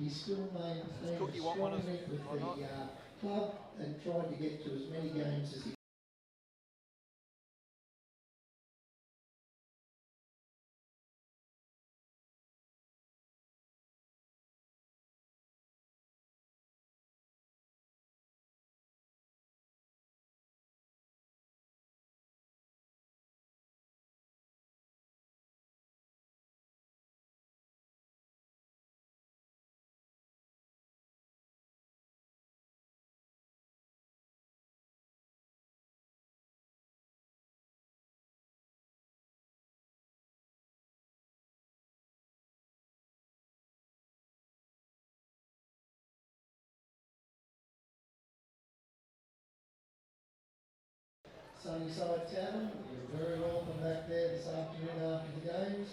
he still maintained a strong link with the club and tried to get to as many games as he Sunnyside Tavern. You're very welcome back there this afternoon after the games.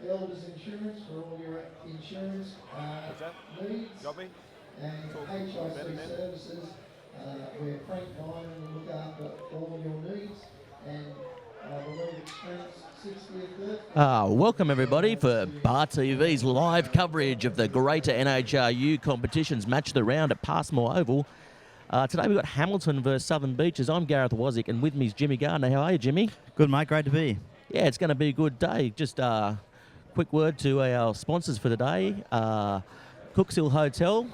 Elders Insurance for all your insurance needs. And HIC Services, where Frank Ryan will look after all of your needs. And I believe it's Frank's 60th birthday. Welcome everybody for Bar TV's live coverage of the Greater NHRU competitions match of the round at Passmore Oval. Today we've got Hamilton versus Southern Beaches. I'm Gareth Wozick and with me is Jimmy Gardner. How are you, Jimmy? Good, mate. Great to be here. Yeah, it's going to be a good day. Just quick word to our sponsors for the day. Cookshill Hotel.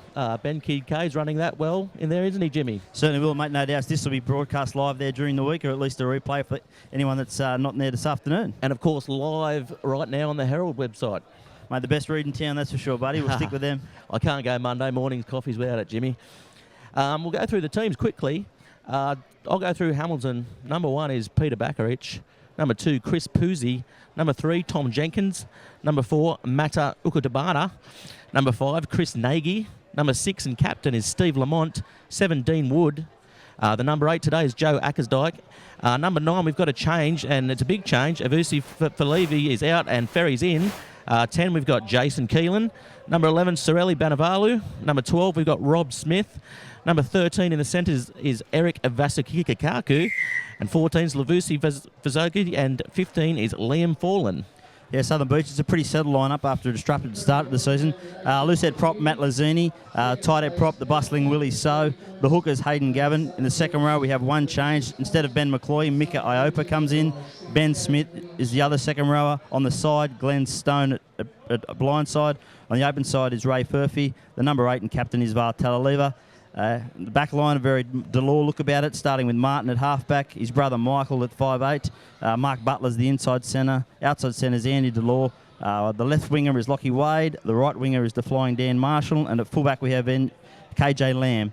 Ben Kidd-Kay's running that well in there, isn't he, Jimmy? Certainly will, mate. No doubt. This will be broadcast live there during the week, or at least a replay for anyone that's not there this afternoon. And, of course, live right now on the Herald website. Mate, the best read in town, that's for sure, buddy. We'll stick with them. I can't go Monday morning's coffees without it, Jimmy. We'll go through the teams quickly. I'll go through Hamilton. Number 1 is Peter Bakarich. Number 2, Chris Puzzi. Number 3, Tom Jenkins. Number 4, Mata Ukutabana. Number 5, Chris Nagy. Number 6 and captain is Steve Lamont. 7, Dean Wood. The number 8 today is Joe Ackersdyke. Number 9, we've got a change, and it's a big change. Avusi Falevi is out and Ferry's in. 10, we've got Jason Keelan. Number 11, Sorelli Banavalu. Number 12, we've got Rob Smith. Number 13 in the centre is Eric Vasakikaku. And 14 is Lavusi Vazoki. And 15 is Liam Forlan. Yeah, Southern Beaches, a pretty settled lineup after a disrupted start of the season. Loosehead prop, Matt Lazzini. Tight head prop, the bustling Willie So. The hookers, Hayden Gavin. In the second row, we have one change. Instead of Ben McCloy, Mika Iopa comes in. Ben Smith is the other second rower. On the side, Glenn Stone at blind side. On the open side is Ray Furphy. The number 8 and captain is Vartalaliva. The back line, a very Delore look about it, starting with Martin at halfback, his brother Michael at 5'8". Mark Butler's the inside centre. Outside centre is Andy Delore. The left winger is Lockie Wade. The right winger is the flying Dan Marshall. And at fullback we have KJ Lamb.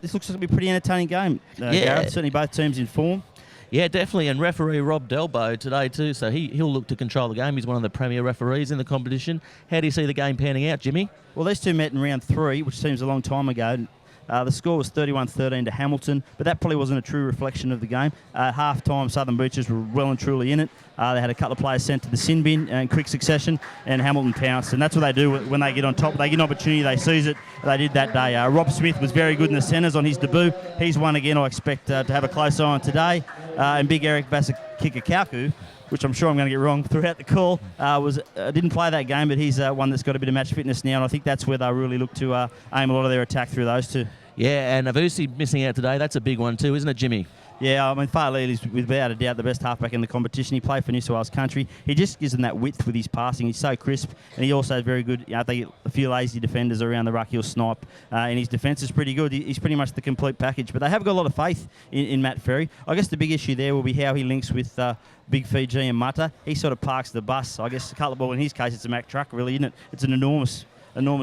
This looks like to be a pretty entertaining game, Gareth. Certainly both teams in form. Yeah, definitely. And referee Rob Delbo today too, so he'll look to control the game. He's one of the premier referees in the competition. How do you see the game panning out, Jimmy? Well, these two met in round 3, which seems a long time ago. The score was 31-13 to Hamilton, but that probably wasn't a true reflection of the game. At half-time, Southern Beaches were well and truly in it. They had a couple of players sent to the sin bin in quick succession, and Hamilton pounced. And that's what they do when they get on top. They get an opportunity, they seize it. They did that day. Rob Smith was very good in the centres on his debut. He's one again I expect to have a close eye on today. And big Eric Vasakikaku, which I'm sure I'm going to get wrong throughout the call, didn't play that game, but he's one that's got a bit of match fitness now, and I think that's where they really look to aim a lot of their attack through those two. Yeah, and Avusi missing out today, that's a big one too, isn't it, Jimmy? Yeah, I mean, Farley is without a doubt the best halfback in the competition. He played for New South Wales Country. He just gives them that width with his passing. He's so crisp, and he also is very good. If they get a few lazy defenders around the ruck, he'll snipe. And his defence is pretty good. He's pretty much the complete package. But they have got a lot of faith in Matt Ferry. I guess the big issue there will be how he links with Big Fiji and Mata. He sort of parks the bus. I guess Cutlerball, in his case, it's a Mack truck, really, isn't it? It's an enormous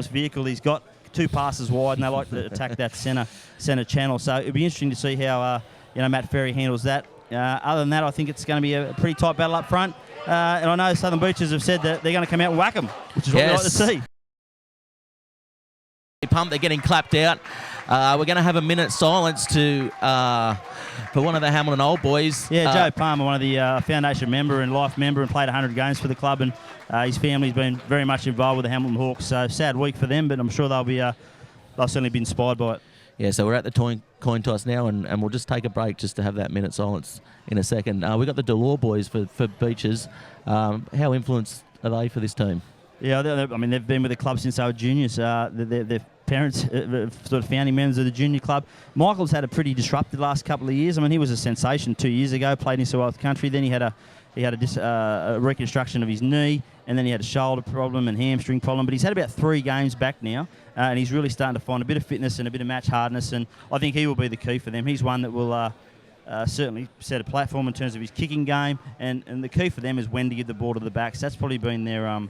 vehicle he's got. 2 passes wide, and they like to attack that centre channel. So it'll be interesting to see how Matt Ferry handles that. Other than that, I think it's going to be a pretty tight battle up front. And I know Southern Beaches have said that they're going to come out and whack them, which is what we like to see. Pumped, they're getting clapped out. We're going to have a minute silence for one of the Hamilton old boys. Yeah, Joe Palmer, one of the foundation member and life member, and played 100 games for the club, and his family's been very much involved with the Hamilton Hawks. So sad week for them, but I'm sure they'll certainly be inspired by it. Yeah, so we're at the coin toss now, and we'll just take a break just to have that minute silence in a second. We've got the Delore boys for Beaches. How influenced are they for this team? Yeah, I mean, they've been with the club since they were juniors. Their parents sort of founding members of the junior club. Michael's had a pretty disrupted last couple of years. I mean, he was a sensation 2 years ago, played in South Country. Then he had a reconstruction of his knee, and then he had a shoulder problem and hamstring problem. But he's had about 3 games back now, and he's really starting to find a bit of fitness and a bit of match hardness. And I think he will be the key for them. He's one that will certainly set a platform in terms of his kicking game, and the key for them is when to give the ball to the backs. That's probably been their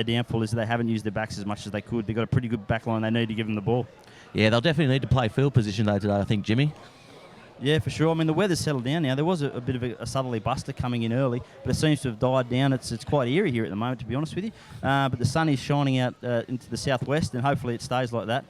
downfall, is that they haven't used their backs as much as they could. They've got a pretty good back line. They need to give them the ball. Yeah, they'll definitely need to play field position though today, I think, Jimmy. Yeah, for sure. I mean, the weather's settled down now. There was a bit of a southerly buster coming in early, but it seems to have died down. It's quite eerie here at the moment, to be honest with you. But the sun is shining out into the southwest, and hopefully it stays like that.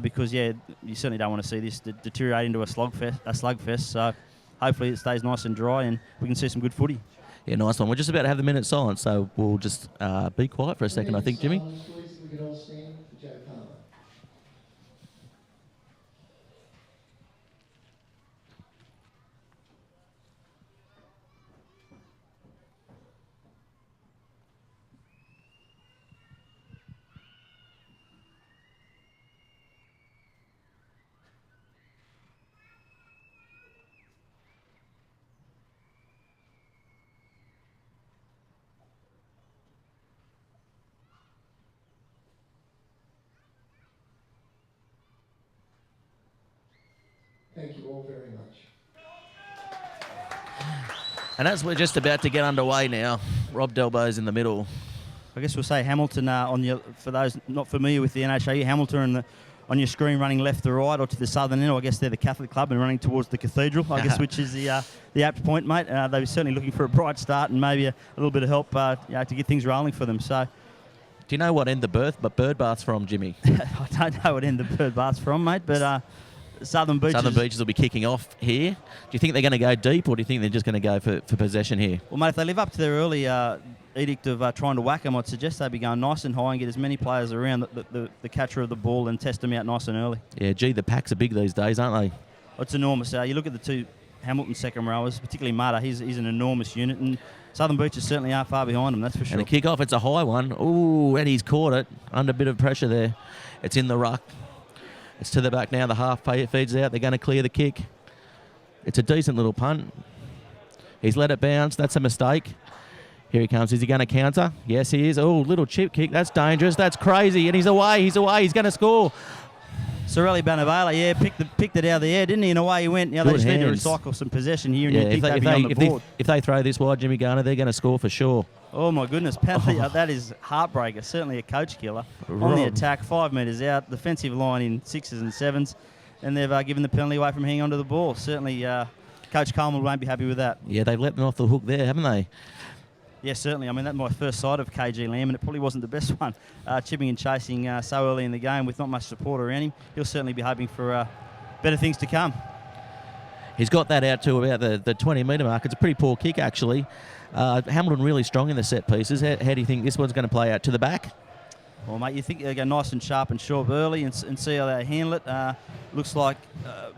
Because, yeah, you certainly don't want to see this deteriorate into a slugfest. So hopefully it stays nice and dry, and we can see some good footy. Yeah, nice one. We're just about to have the minute silence, so we'll just be quiet for a second, I think, Jimmy. We can all stand for Joe Palmer. Thank you all very much. And as we're just about to get underway now, Rob Delbo's in the middle. I guess we'll say Hamilton for those not familiar with the NHRU, Hamilton on your screen running left to right or to the southern end. I guess they're the Catholic club and running towards the cathedral, I guess, which is the apt point, mate. They were certainly looking for a bright start and maybe a little bit of help to get things rolling for them. So, do you know what end the bird bath's from, Jimmy? I don't know what end the bird bath's from, mate, but Southern Beaches will be kicking off here. Do you think they're going to go deep, or do you think they're just going to go for possession here? Well, mate, if they live up to their early edict of trying to whack them, I'd suggest they be going nice and high and get as many players around the catcher of the ball and test them out nice and early. Yeah, gee, the packs are big these days, aren't they? It's enormous. You look at the 2 Hamilton second rowers, particularly Mata. He's an enormous unit, and Southern Beaches certainly are far behind him, that's for sure. And the kick-off, it's a high one. Ooh, and he's caught it under a bit of pressure there. It's in the ruck. It's to the back now. The half feeds out. They're going to clear the kick. It's a decent little punt. He's let it bounce. That's a mistake. Here he comes. Is he going to counter? Yes, he is. Oh, little chip kick. That's dangerous. That's crazy. And he's away. He's away. He's going to score. Sorelli Banavela, picked it out of the air, didn't he? And away he went. Now they just need to recycle some possession here, and you think they'd be on the board. If they throw this wide, Jimmy Garner, they're going to score for sure. Oh, my goodness. Penalty, that is heartbreaker. Certainly a coach killer. On the attack, 5 metres out, defensive line in 6s and 7s, and they've given the penalty away from hanging onto the ball. Certainly Coach Coleman won't be happy with that. Yeah, they've let them off the hook there, haven't they? Yes, certainly. I mean, that's my first sight of KG Lamb, and it probably wasn't the best one. Chipping and chasing so early in the game with not much support around him. He'll certainly be hoping for better things to come. He's got that out to about the 20-metre mark. It's a pretty poor kick, actually. Hamilton really strong in the set pieces. How do you think this one's going to play out? To the back? Well, mate, you think they'll go nice and sharp and short early and see how they handle it. Looks like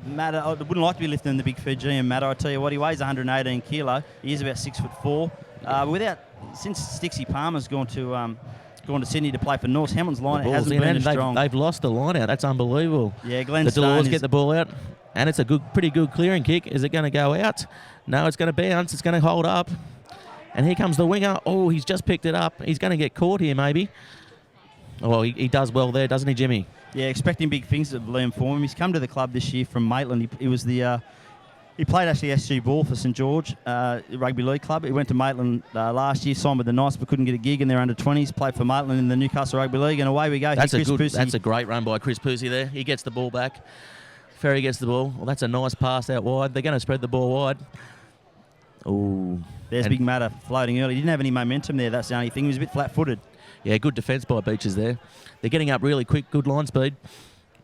Matter, I wouldn't like to be lifting the big Fijian Matter. I tell you what, he weighs 118 kilo. He is about 6'4". Since Stixie Palmer's gone to Sydney to play for North, Hamilton's line hasn't been as strong. They've lost the line out. That's unbelievable. Yeah, Glenn the Stone Delors get the ball out, and it's a pretty good clearing kick. Is it going to go out? No, it's going to bounce. It's going to hold up. And here comes the winger. Oh, he's just picked it up. He's going to get caught here, maybe. Well, he does well there, doesn't he, Jimmy? Yeah, expecting big things of Liam Forman. He's come to the club this year from Maitland. He was he played actually SG ball for St George Rugby League Club. He went to Maitland last year, signed with the Knights, but couldn't get a gig in their under-20s. Played for Maitland in the Newcastle Rugby League, and away we go. That's a great run by Chris Pusey there. He gets the ball back. Ferry gets the ball. Well, that's a nice pass out wide. They're going to spread the ball wide. Oh, there's Big Matter floating early. He didn't have any momentum there. That's the only thing. He was a bit flat-footed. Yeah, good defence by Beaches there. They're getting up really quick, good line speed.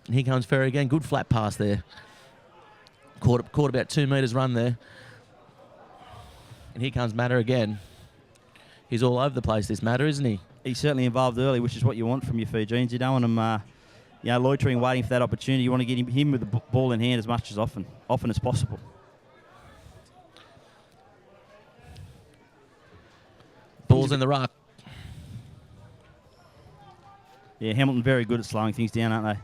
And here comes Ferry again. Good flat pass there. Caught about 2 metres run there. And here comes Matter again. He's all over the place, this Matter, isn't he? He's certainly involved early, which is what you want from your Fijians. You don't want him loitering, waiting for that opportunity. You want to get him with the ball in hand as much as often as possible. Ball's in the ruck. Yeah, Hamilton very good at slowing things down, aren't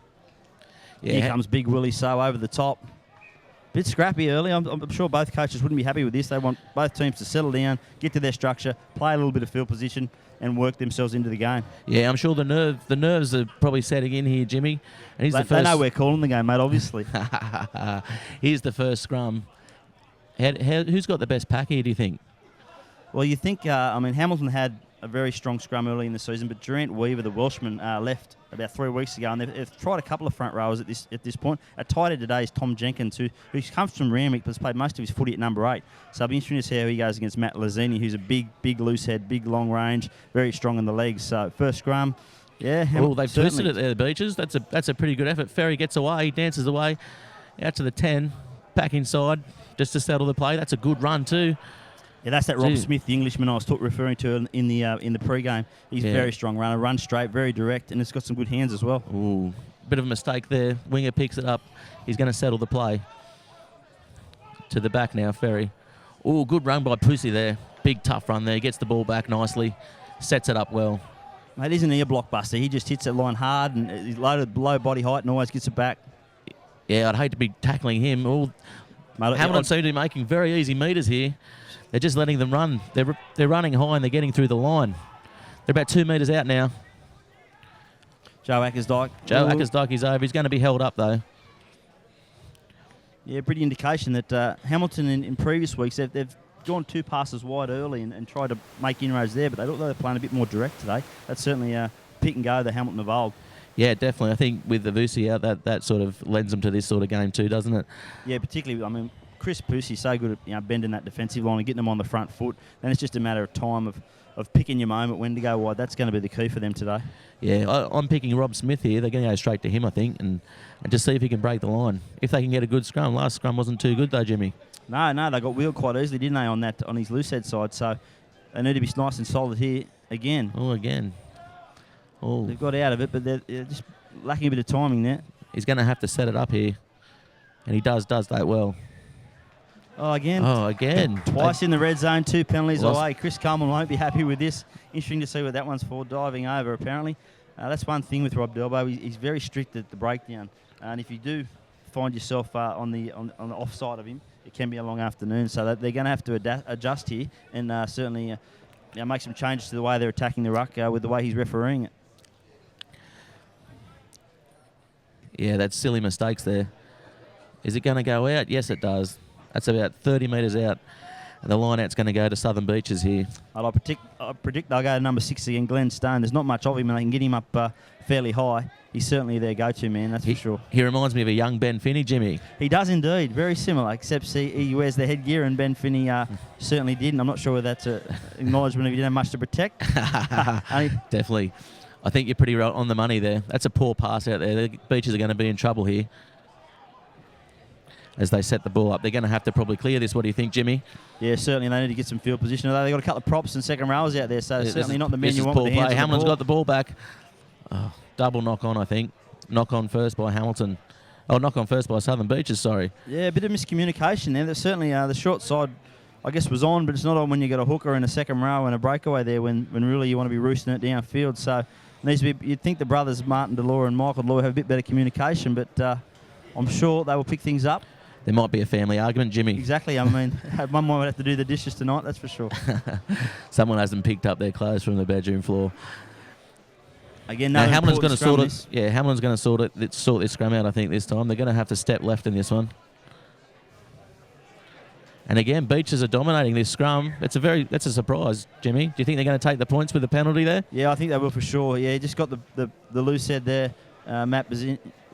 they? Yeah. Here comes Big Willie So over the top. Bit scrappy early. I'm sure both coaches wouldn't be happy with this. They want both teams to settle down, get to their structure, play a little bit of field position, and work themselves into the game. Yeah, I'm sure the nerves are probably setting in here, Jimmy. And he's the first. They know we're calling the game, mate, obviously. Here's the first scrum. Who's got the best pack here, do you think? Well, you think, Hamilton had a very strong scrum early in the season, but Durant Weaver, the Welshman, left about 3 weeks ago, and they've tried a couple of front rowers at this point. A tight end today is Tom Jenkins, who comes from Randwick, but has played most of his footy at number 8. So it'll be interesting to see how he goes against Matt Lazzini, who's a big loose head, big long range, very strong in the legs. So first scrum, yeah. Oh, they've twisted it there, the Beaches. That's a pretty good effort. Ferry gets away, dances away, out to the 10, back inside, just to settle the play. That's a good run too. Yeah, that's that Rob Smith, the Englishman I was referring to in the pre-game. He's a very strong runner, runs straight, very direct, and it's got some good hands as well. Ooh, bit of a mistake there. Winger picks it up. He's going to settle the play. To the back now, Ferry. Ooh, good run by Pussy there. Big tough run there. Gets the ball back nicely. Sets it up well. Mate, isn't he a blockbuster? He just hits that line hard, and he's loaded below body height and always gets it back. Yeah, I'd hate to be tackling him. Hamilton seem to be making very easy meters here. They're just letting them run. They're running high and they're getting through the line. They're about 2 metres out now. Joe Ackersdyke. Ackersdyke is over. He's going to be held up though. Yeah, pretty indication that Hamilton in previous weeks, they've gone 2 passes wide early and tried to make inroads there, but they look like they're playing a bit more direct today. That's certainly pick and go the Hamilton of old. Yeah, definitely. I think with the Vusi out, that sort of lends them to this sort of game too, doesn't it? Yeah, particularly, Chris Pussy so good at bending that defensive line and getting them on the front foot. Then it's just a matter of time of picking your moment when to go wide. That's going to be the key for them today. Yeah, I'm picking Rob Smith here. They're going to go straight to him, I think, and just see if he can break the line. If they can get a good scrum. Last scrum wasn't too good though, Jimmy. No, they got wheeled quite easily, didn't they, on his loose head side? So they need to be nice and solid here again. Oh, they've got out of it, but they're just lacking a bit of timing there. He's going to have to set it up here, and he does that well. Oh, again. Twice in the red zone, 2 penalties away. Chris Coleman won't be happy with this. Interesting to see what that one's for, diving over apparently. That's one thing with Rob Delbo. He's very strict at the breakdown. And if you do find yourself on the offside of him, it can be a long afternoon. So they're going to have to adjust here and certainly make some changes to the way they're attacking the ruck with the way he's refereeing it. Yeah, that's silly mistakes there. Is it going to go out? Yes, it does. That's about 30 metres out. And the line out's going to go to Southern Beaches here. I predict they'll go to number 6 again, Glenn Stone. There's not much of him, and they can get him up fairly high. He's certainly their go-to man, that's for sure. He reminds me of a young Ben Finney, Jimmy. He does indeed. Very similar, except he wears the headgear, and Ben Finney certainly did. And I'm not sure whether that's an acknowledgement if he didn't have much to protect. Definitely. I think you're pretty right on the money there. That's a poor pass out there. The Beaches are going to be in trouble here as they set the ball up. They're going to have to probably clear this. What do you think, Jimmy? Yeah, certainly they need to get some field position. They've got a couple of props and second rowers out there, so certainly not the men you want with the hands on the ball. Hamilton's got the ball back. Oh, double knock on, I think. Knock on first by Hamilton. Oh, knock on first by Southern Beaches, sorry. Yeah, a bit of miscommunication there. There's certainly the short side, I guess, was on, but it's not on when you got a hooker in a second row and a breakaway there when really you want to be roosting it downfield. So needs to be. You'd think the brothers Martin Delore and Michael Delore have a bit better communication, but I'm sure they will pick things up. There might be a family argument, Jimmy. Exactly. One might have to do the dishes tonight, that's for sure. Someone hasn't picked up their clothes from the bedroom floor. Again, now Hamilton's going to sort it. Yeah, Hamilton's going to sort this scrum out, I think, this time. They're going to have to step left in this one. And again, Beaches are dominating this scrum. That's a surprise, Jimmy. Do you think they're going to take the points with the penalty there? Yeah, I think they will for sure. Yeah, just got the loose head there. Matt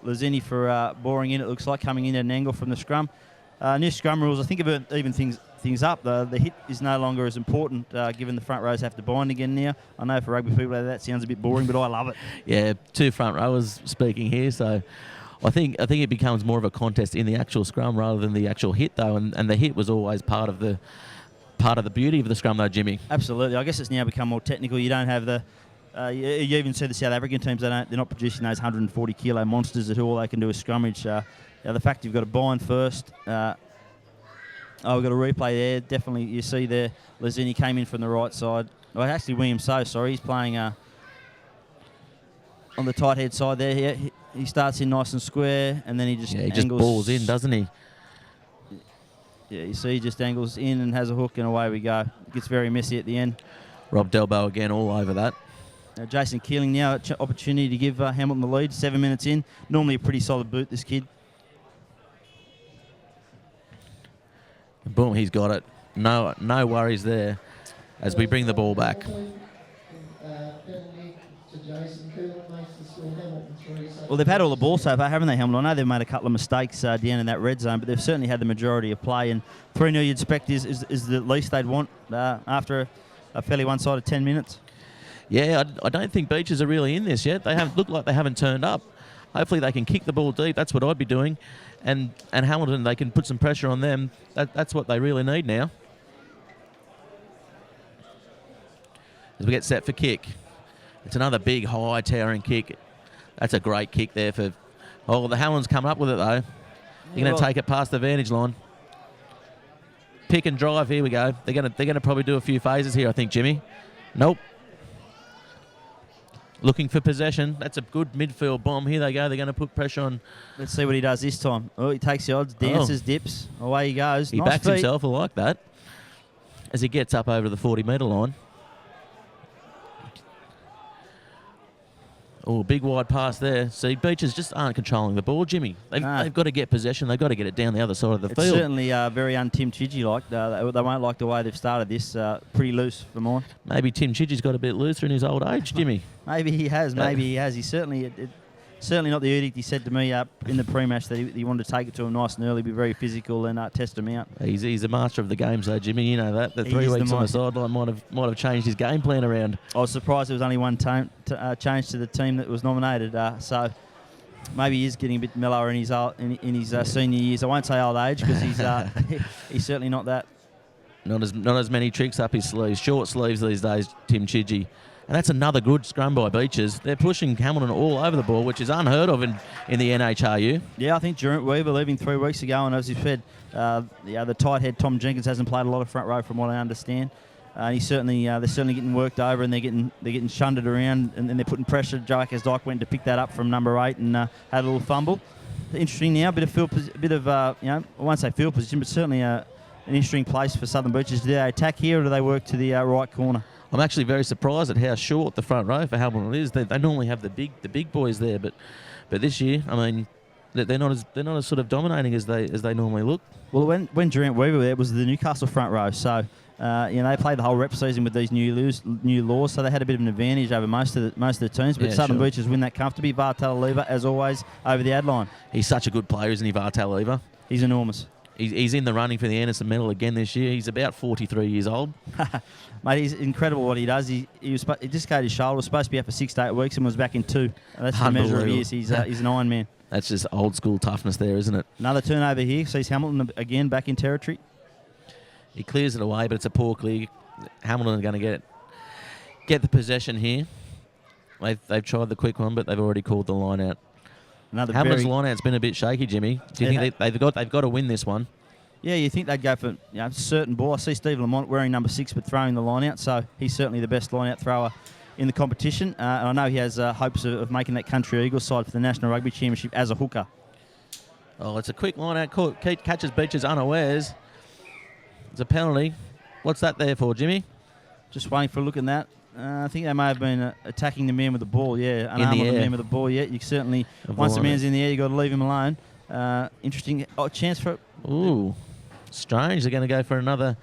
Lazzini for boring in, it looks like, coming in at an angle from the scrum. New scrum rules, I think, have even things up. The hit is no longer as important given the front rows have to bind again now. I know for rugby people that sounds a bit boring, but I love it. Yeah, 2 front rowers speaking here, so I think it becomes more of a contest in the actual scrum rather than the actual hit, though, and the hit was always part of the beauty of the scrum, though, Jimmy. Absolutely. I guess it's now become more technical. You don't have the you even see the South African teams, they're not producing those 140 kilo monsters that all they can do is scrummage. The fact you've got to bind first. We've got a replay there. Definitely, you see there, Lazzini came in from the right side. Well, actually, William So, sorry, he's playing. on the tight head side there. He starts in nice and square, and then he just he just angles. balls in, doesn't he? Yeah, you see, he just angles in and has a hook, and away we go. It gets very messy at the end. Rob Delbo again all over that. Now Jason Keeling now, opportunity to give Hamilton the lead. 7 minutes in. Normally a pretty solid boot, this kid. Boom, he's got it. No worries there as we bring the ball back. Well, they've had all the ball so far, haven't they, Hamilton? I know they've made a couple of mistakes down in that red zone, but they've certainly had the majority of play. And 3-0 you'd expect is the least they'd want after a fairly one-sided 10 minutes. Yeah, I don't think Beaches are really in this yet. They look like they haven't turned up. Hopefully they can kick the ball deep. That's what I'd be doing. And Hamilton, they can put some pressure on them. That's what they really need now. As we get set for kick. It's another big, high, towering kick. That's a great kick there for... Oh, the Hamilton's coming up with it, though. They're going to take it past the vantage line. Pick and drive, here we go. They're going to probably do a few phases here, I think, Jimmy. Nope. Looking for possession. That's a good midfield bomb. Here they go. They're going to put pressure on. Let's see what he does this time. Oh, he takes the odds, dances, dips. Away he goes. He backs himself. I like that. As he gets up over the 40-metre line. Oh, big wide pass there. See, Beaches just aren't controlling the ball, Jimmy. They've got to get possession. They've got to get it down the other side of the field. It's certainly very un-Tim Chidgey-like. They won't like the way they've started this. Pretty loose for mine. Maybe Tim Chidgey's got a bit looser in his old age, Jimmy. Maybe he has. Maybe he has. He certainly... Certainly not the edict he said to me in the pre-match that he wanted to take it to him nice and early, be very physical and test him out. He's a master of the games, though, Jimmy. You know that. The 3 weeks on the sideline might have changed his game plan around. I was surprised there was only one change to the team that was nominated. So maybe he is getting a bit mellower in his senior years. I won't say old age because he's certainly not that. Not as many tricks up his sleeves. Short sleeves these days, Tim Chidgey. And that's another good scrum by Beaches. They're pushing Hamilton all over the ball, which is unheard of in the NHRU. Yeah, I think Durant Weaver leaving 3 weeks ago, and as you said, the tight head Tom Jenkins hasn't played a lot of front row from what I understand. They're certainly getting worked over, and they're getting shunted around, and they're putting pressure. Joe Dyke went to pick that up from number 8 and had a little fumble. Interesting now, I won't say field position, but certainly an interesting place for Southern Beaches. Do they attack here, or do they work to the right corner? I'm actually very surprised at how short the front row for Hamilton is. They normally have the big boys there, but this year, I mean, they're not as sort of dominating as they normally look. Well, when Durant Weaver there, it was the Newcastle front row, so they played the whole rep season with these new laws, so they had a bit of an advantage over most of the teams. But Southern Beaches win that comfortably. Vartala, as always, over the ad line. He's such a good player, isn't he, Vartala? He's enormous. He's in the running for the Anderson Medal again this year. He's about 43 years old. Mate, he's incredible what he does. He dislocated his shoulder. Was supposed to be out for 6 to 8 weeks and was back in 2. And that's the measure of years. He's an Iron Man. That's just old school toughness there, isn't it? Another turnover here. Sees Hamilton again back in territory. He clears it away, but it's a poor clear. Hamilton are going to get the possession here. They've tried the quick one, but they've already called the line out. Hamilton's line-out's been a bit shaky, Jimmy. Do you think they've got to win this one? Yeah, you think they'd go for certain ball. I see Steve Lamont wearing number 6 but throwing the line-out, so he's certainly the best line-out thrower in the competition. And I know he has hopes of making that Country Eagles side for the National Rugby Championship as a hooker. Oh, it's a quick line-out. Catches Beaches unawares. It's a penalty. What's that there for, Jimmy? Just waiting for a look at that. I think they may have been attacking the man with the ball, unarmed the man with the ball, You certainly, once the man's in the air, you've got to leave him alone. Interesting chance for... Ooh, strange. They're going to go for another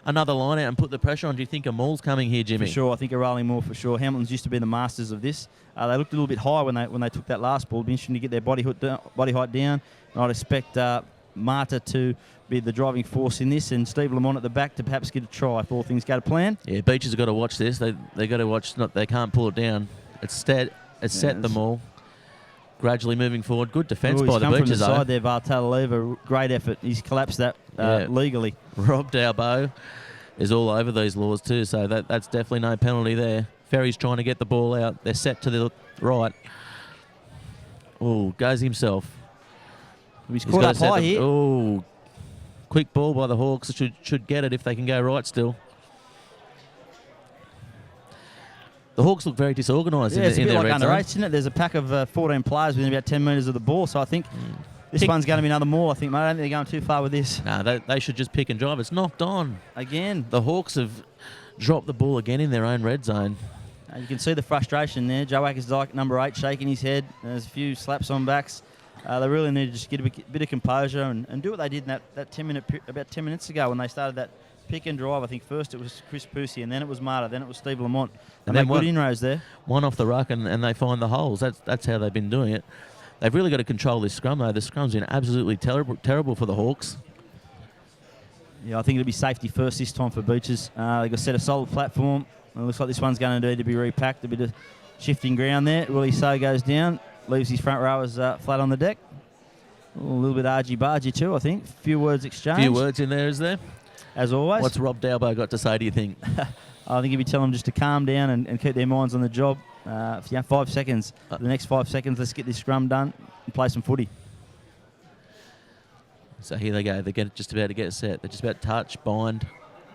line out and put the pressure on. Do you think a maul's coming here, Jimmy? For sure. I think a rolling maul for sure. Hamilton's used to be the masters of this. They looked a little bit high when they took that last ball. It'd be interesting to get their body height down. And I'd expect Marta to be the driving force in this, and Steve Lamont at the back to perhaps get a try if all things go to plan. Yeah, Beaches have got to watch this. They got to watch. They can't pull it down. It's set the maul. Gradually moving forward. Good defence by the Beaches. From the side there, Vartala. Great effort. He's collapsed that legally. Rob Dalbo is all over these laws too, so that's definitely no penalty there. Ferry's trying to get the ball out. They're set to the right. Oh, goes himself. He's caught up high here. Oh, quick ball by the Hawks. Should get it if they can go right still. The Hawks look very disorganised Yeah, in, it's a in bit their like red under zone. 8s, isn't it? There's a pack of 14 players within about 10 metres of the ball, so I think this one's going to be another maul. I think, mate. I don't think they're going too far with this. No, they should just pick and drive. It's knocked on. Again. The Hawks have dropped the ball again in their own red zone. You can see the frustration there. Joe Ackers-Dyke, number 8, shaking his head. There's a few slaps on backs. They really need to just get a bit of composure and do what they did in that 10 minutes ago when they started that pick and drive. I think first it was Chris Pusey, and then it was Marta, then it was Steve Lamont. And they good inroads there. One off the ruck, and they find the holes. That's how they've been doing it. They've really got to control this scrum, though. The scrum's been absolutely terrible for the Hawks. Yeah, I think it'll be safety first this time for Beaches. They've got to set a solid platform. It looks like this one's going to need to be repacked. A bit of shifting ground there. Willie So goes down, leaves his front rowers flat on the deck. A little bit argy-bargy too, I think. Few words exchanged. Few words in there, is there? As always. What's Rob Dalbo got to say, do you think? I think he'd be telling them just to calm down and keep their minds on the job. 5 seconds. The next 5 seconds, let's get this scrum done and play some footy. So here they go. They're just about to get set. They're just about to touch, bind.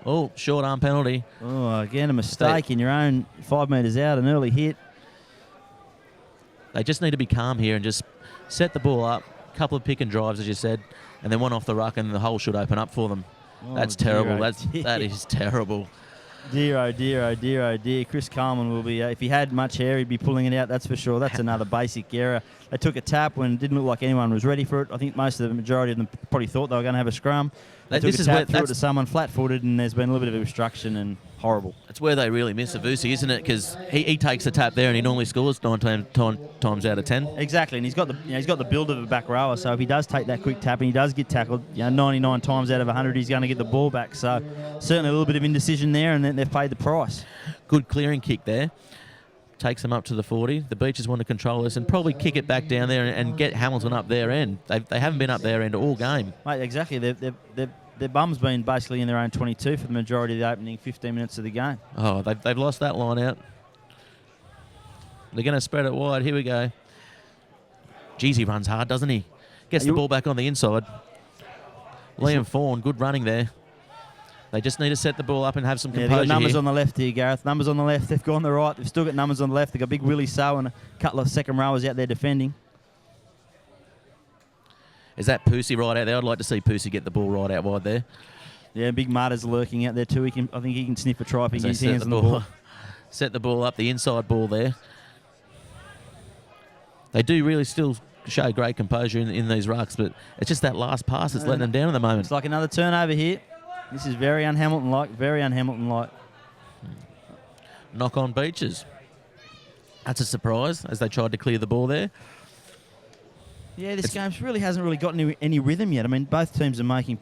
Oh, short arm penalty. Oh, again, a mistake in your own 5 metres out, an early hit. They just need to be calm here and just set the ball up. A couple of pick and drives, as you said, and then one off the ruck, and the hole should open up for them. Oh, that's terrible. Dear. That is terrible. Dear, oh dear, oh dear, oh dear. Chris Carlman will be, if he had much hair, he'd be pulling it out, that's for sure. That's another basic error. They took a tap when it didn't look like anyone was ready for it. I think the majority of them probably thought they were going to have a scrum. They took a tap, threw it to someone flat-footed, and there's been a little bit of obstruction and horrible. That's where they really miss Avusi, isn't it? Because he takes the tap there and he normally scores 9 times out of 10. Exactly, and he's got the build of a back rower, so if he does take that quick tap and he does get tackled, 99 times out of 100 he's going to get the ball back. So certainly a little bit of indecision there, and then they've paid the price. Good clearing kick there. Takes them up to the 40. The Beaches want to control this and probably kick it back down there and get Hamilton up their end. They haven't been up their end all game. Mate, exactly. Their bum's been basically in their own 22 for the majority of the opening 15 minutes of the game. Oh, they've lost that line out. They're going to spread it wide. Here we go. Geez, he runs hard, doesn't he? Gets the ball back on the inside. Liam Fawn, good running there. They just need to set the ball up and have some composure. They've got numbers here. on the left here, Gareth. Numbers on the left. They've gone the right. They've still got numbers on the left. They've got big Willie So and a couple of second rowers out there defending. Is that Pusey right out there? I'd like to see Pusey get the ball right out wide there. Yeah, big Marta's lurking out there too. I think he can sniff a try if he gets his hands on the ball. Set the ball up, the inside ball there. They do really still show great composure in these rucks, but it's just that last pass that's letting them down at the moment. It's like another turnover here. This is very un-Hamilton-like, very un-Hamilton-like. Knock on Beaches. That's a surprise as they tried to clear the ball there. Yeah, this game really hasn't really got any rhythm yet. I mean, both teams are making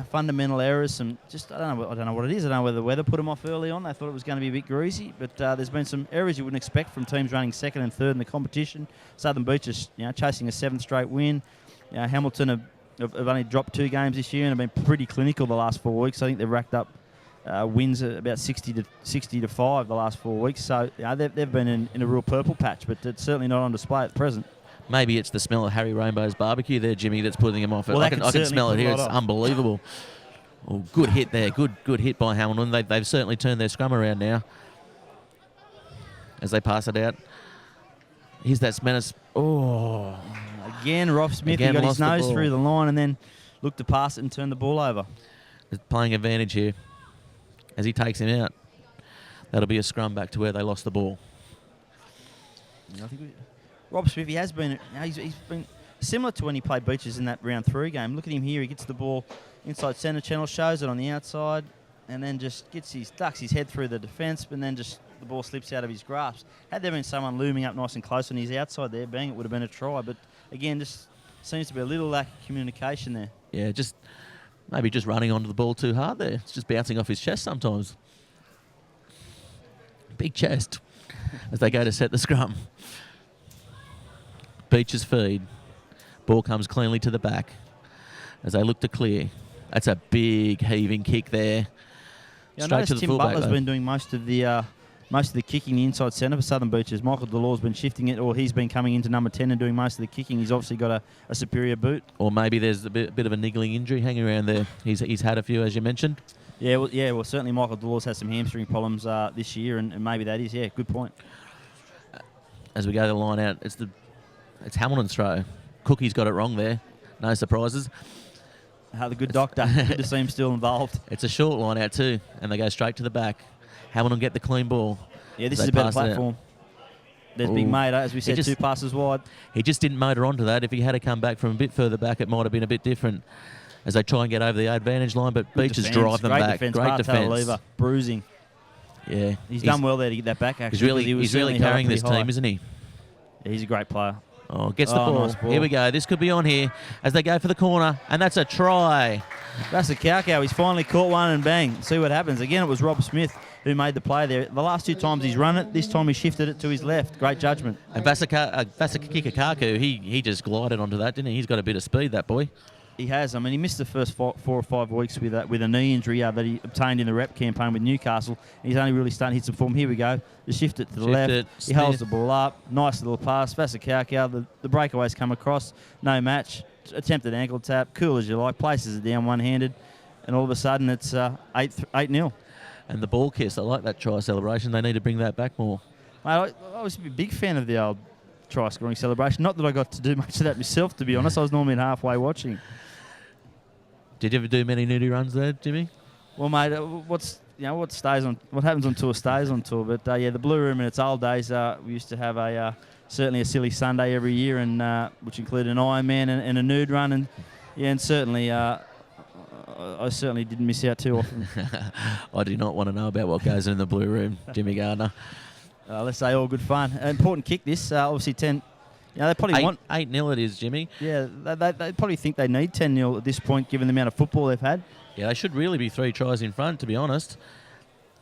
fundamental errors. I don't know what it is. I don't know whether the weather put them off early on. They thought it was going to be a bit greasy, but there's been some errors you wouldn't expect from teams running second and third in the competition. Southern Beaches, chasing a 7th straight win. Hamilton have only dropped 2 games this year and have been pretty clinical the last 4 weeks. I think they've racked up wins at about 60 to 5 the last 4 weeks. So they've been in a real purple patch, but it's certainly not on display at present. Maybe it's the smell of Harry Rainbow's barbecue there, Jimmy, that's putting him off. Well, I can smell it here. It's unbelievable. Oh, good hit there. Good hit by Hamilton. They've certainly turned their scrum around now as they pass it out. Here's that Smenis. Oh. Again, Rob Smith, he got his nose through the line and then looked to pass it and turn the ball over. They're playing advantage here as he takes him out. That'll be a scrum back to where they lost the ball. I think Rob Smith, he's been similar to when he played Beaches in that round 3 game. Look at him here. He gets the ball inside centre channel, shows it on the outside, and then just ducks his head through the defence, and then just the ball slips out of his grasp. Had there been someone looming up nice and close on his outside there, it would have been a try. But again, just seems to be a little lack of communication there. Yeah, maybe just running onto the ball too hard there. It's just bouncing off his chest sometimes. Big chest as they go to set the scrum. Beaches feed. Ball comes cleanly to the back as they look to clear. That's a big heaving kick there. Yeah, Straight to the Tim fullback. Butler's been doing most of the kicking the inside centre for Southern Beaches. Michael Delaw's been shifting it, or he's been coming into number 10 and doing most of the kicking. He's obviously got a superior boot. Or maybe there's a bit of a niggling injury hanging around there. He's had a few, as you mentioned. Well, certainly Michael Delors has some hamstring problems this year, and maybe that is, good point. As we go the line out, it's Hamilton's throw. Cookie's got it wrong there. No surprises. The good doctor. Good to see him still involved. It's a short line out too, and they go straight to the back. Hamilton get the clean ball. Yeah, this is a better platform. There's Big Mate, as we said, 2 passes wide. He just didn't motor onto that. If he had to come back from a bit further back, it might have been a bit different as they try and get over the advantage line, but Beaches drive them back. Great defence. Lever, bruising. Yeah. He's done well there to get that back, actually. He's really carrying this team, isn't he? Yeah, he's a great player. Oh, gets the ball. Nice ball. Here we go. This could be on here as they go for the corner, and that's a try. That's a cow. He's finally caught one and bang. See what happens. Again, it was Rob Smith who made the play there. The last 2 times he's run it, this time he shifted it to his left. Great judgment. And Vasakikaku, he just glided onto that, didn't he? He's got a bit of speed, that boy. He has. I mean, he missed the first 4 or 5 weeks with a knee injury that he obtained in the rep campaign with Newcastle. He's only really starting to hit some form. Here we go. The shift it to the left. He holds the ball up. Nice little pass. Vasakau. The breakaways come across. No match. Attempted ankle tap. Cool as you like. Places it down one-handed. And all of a sudden, it's 8-0. And the ball kiss. I like that try celebration. They need to bring that back more. Mate, I was a big fan of the old try scoring celebration. Not that I got to do much of that myself, to be honest. I was normally halfway watching. Did you ever do many nudie runs there, Jimmy? Well, mate, what happens on tour stays on tour. But the Blue Room in its old days, we used to have certainly a silly Sunday every year, and which included an Ironman and a nude run, and certainly I certainly didn't miss out too often. I do not want to know about what goes on in the Blue Room, Jimmy Gardner. Let's say all good fun. Important kick this, obviously 10. They probably want 8-0 it is, Jimmy. Yeah, they probably think they need 10-0 at this point, given the amount of football they've had. Yeah, they should really be 3 tries in front, to be honest.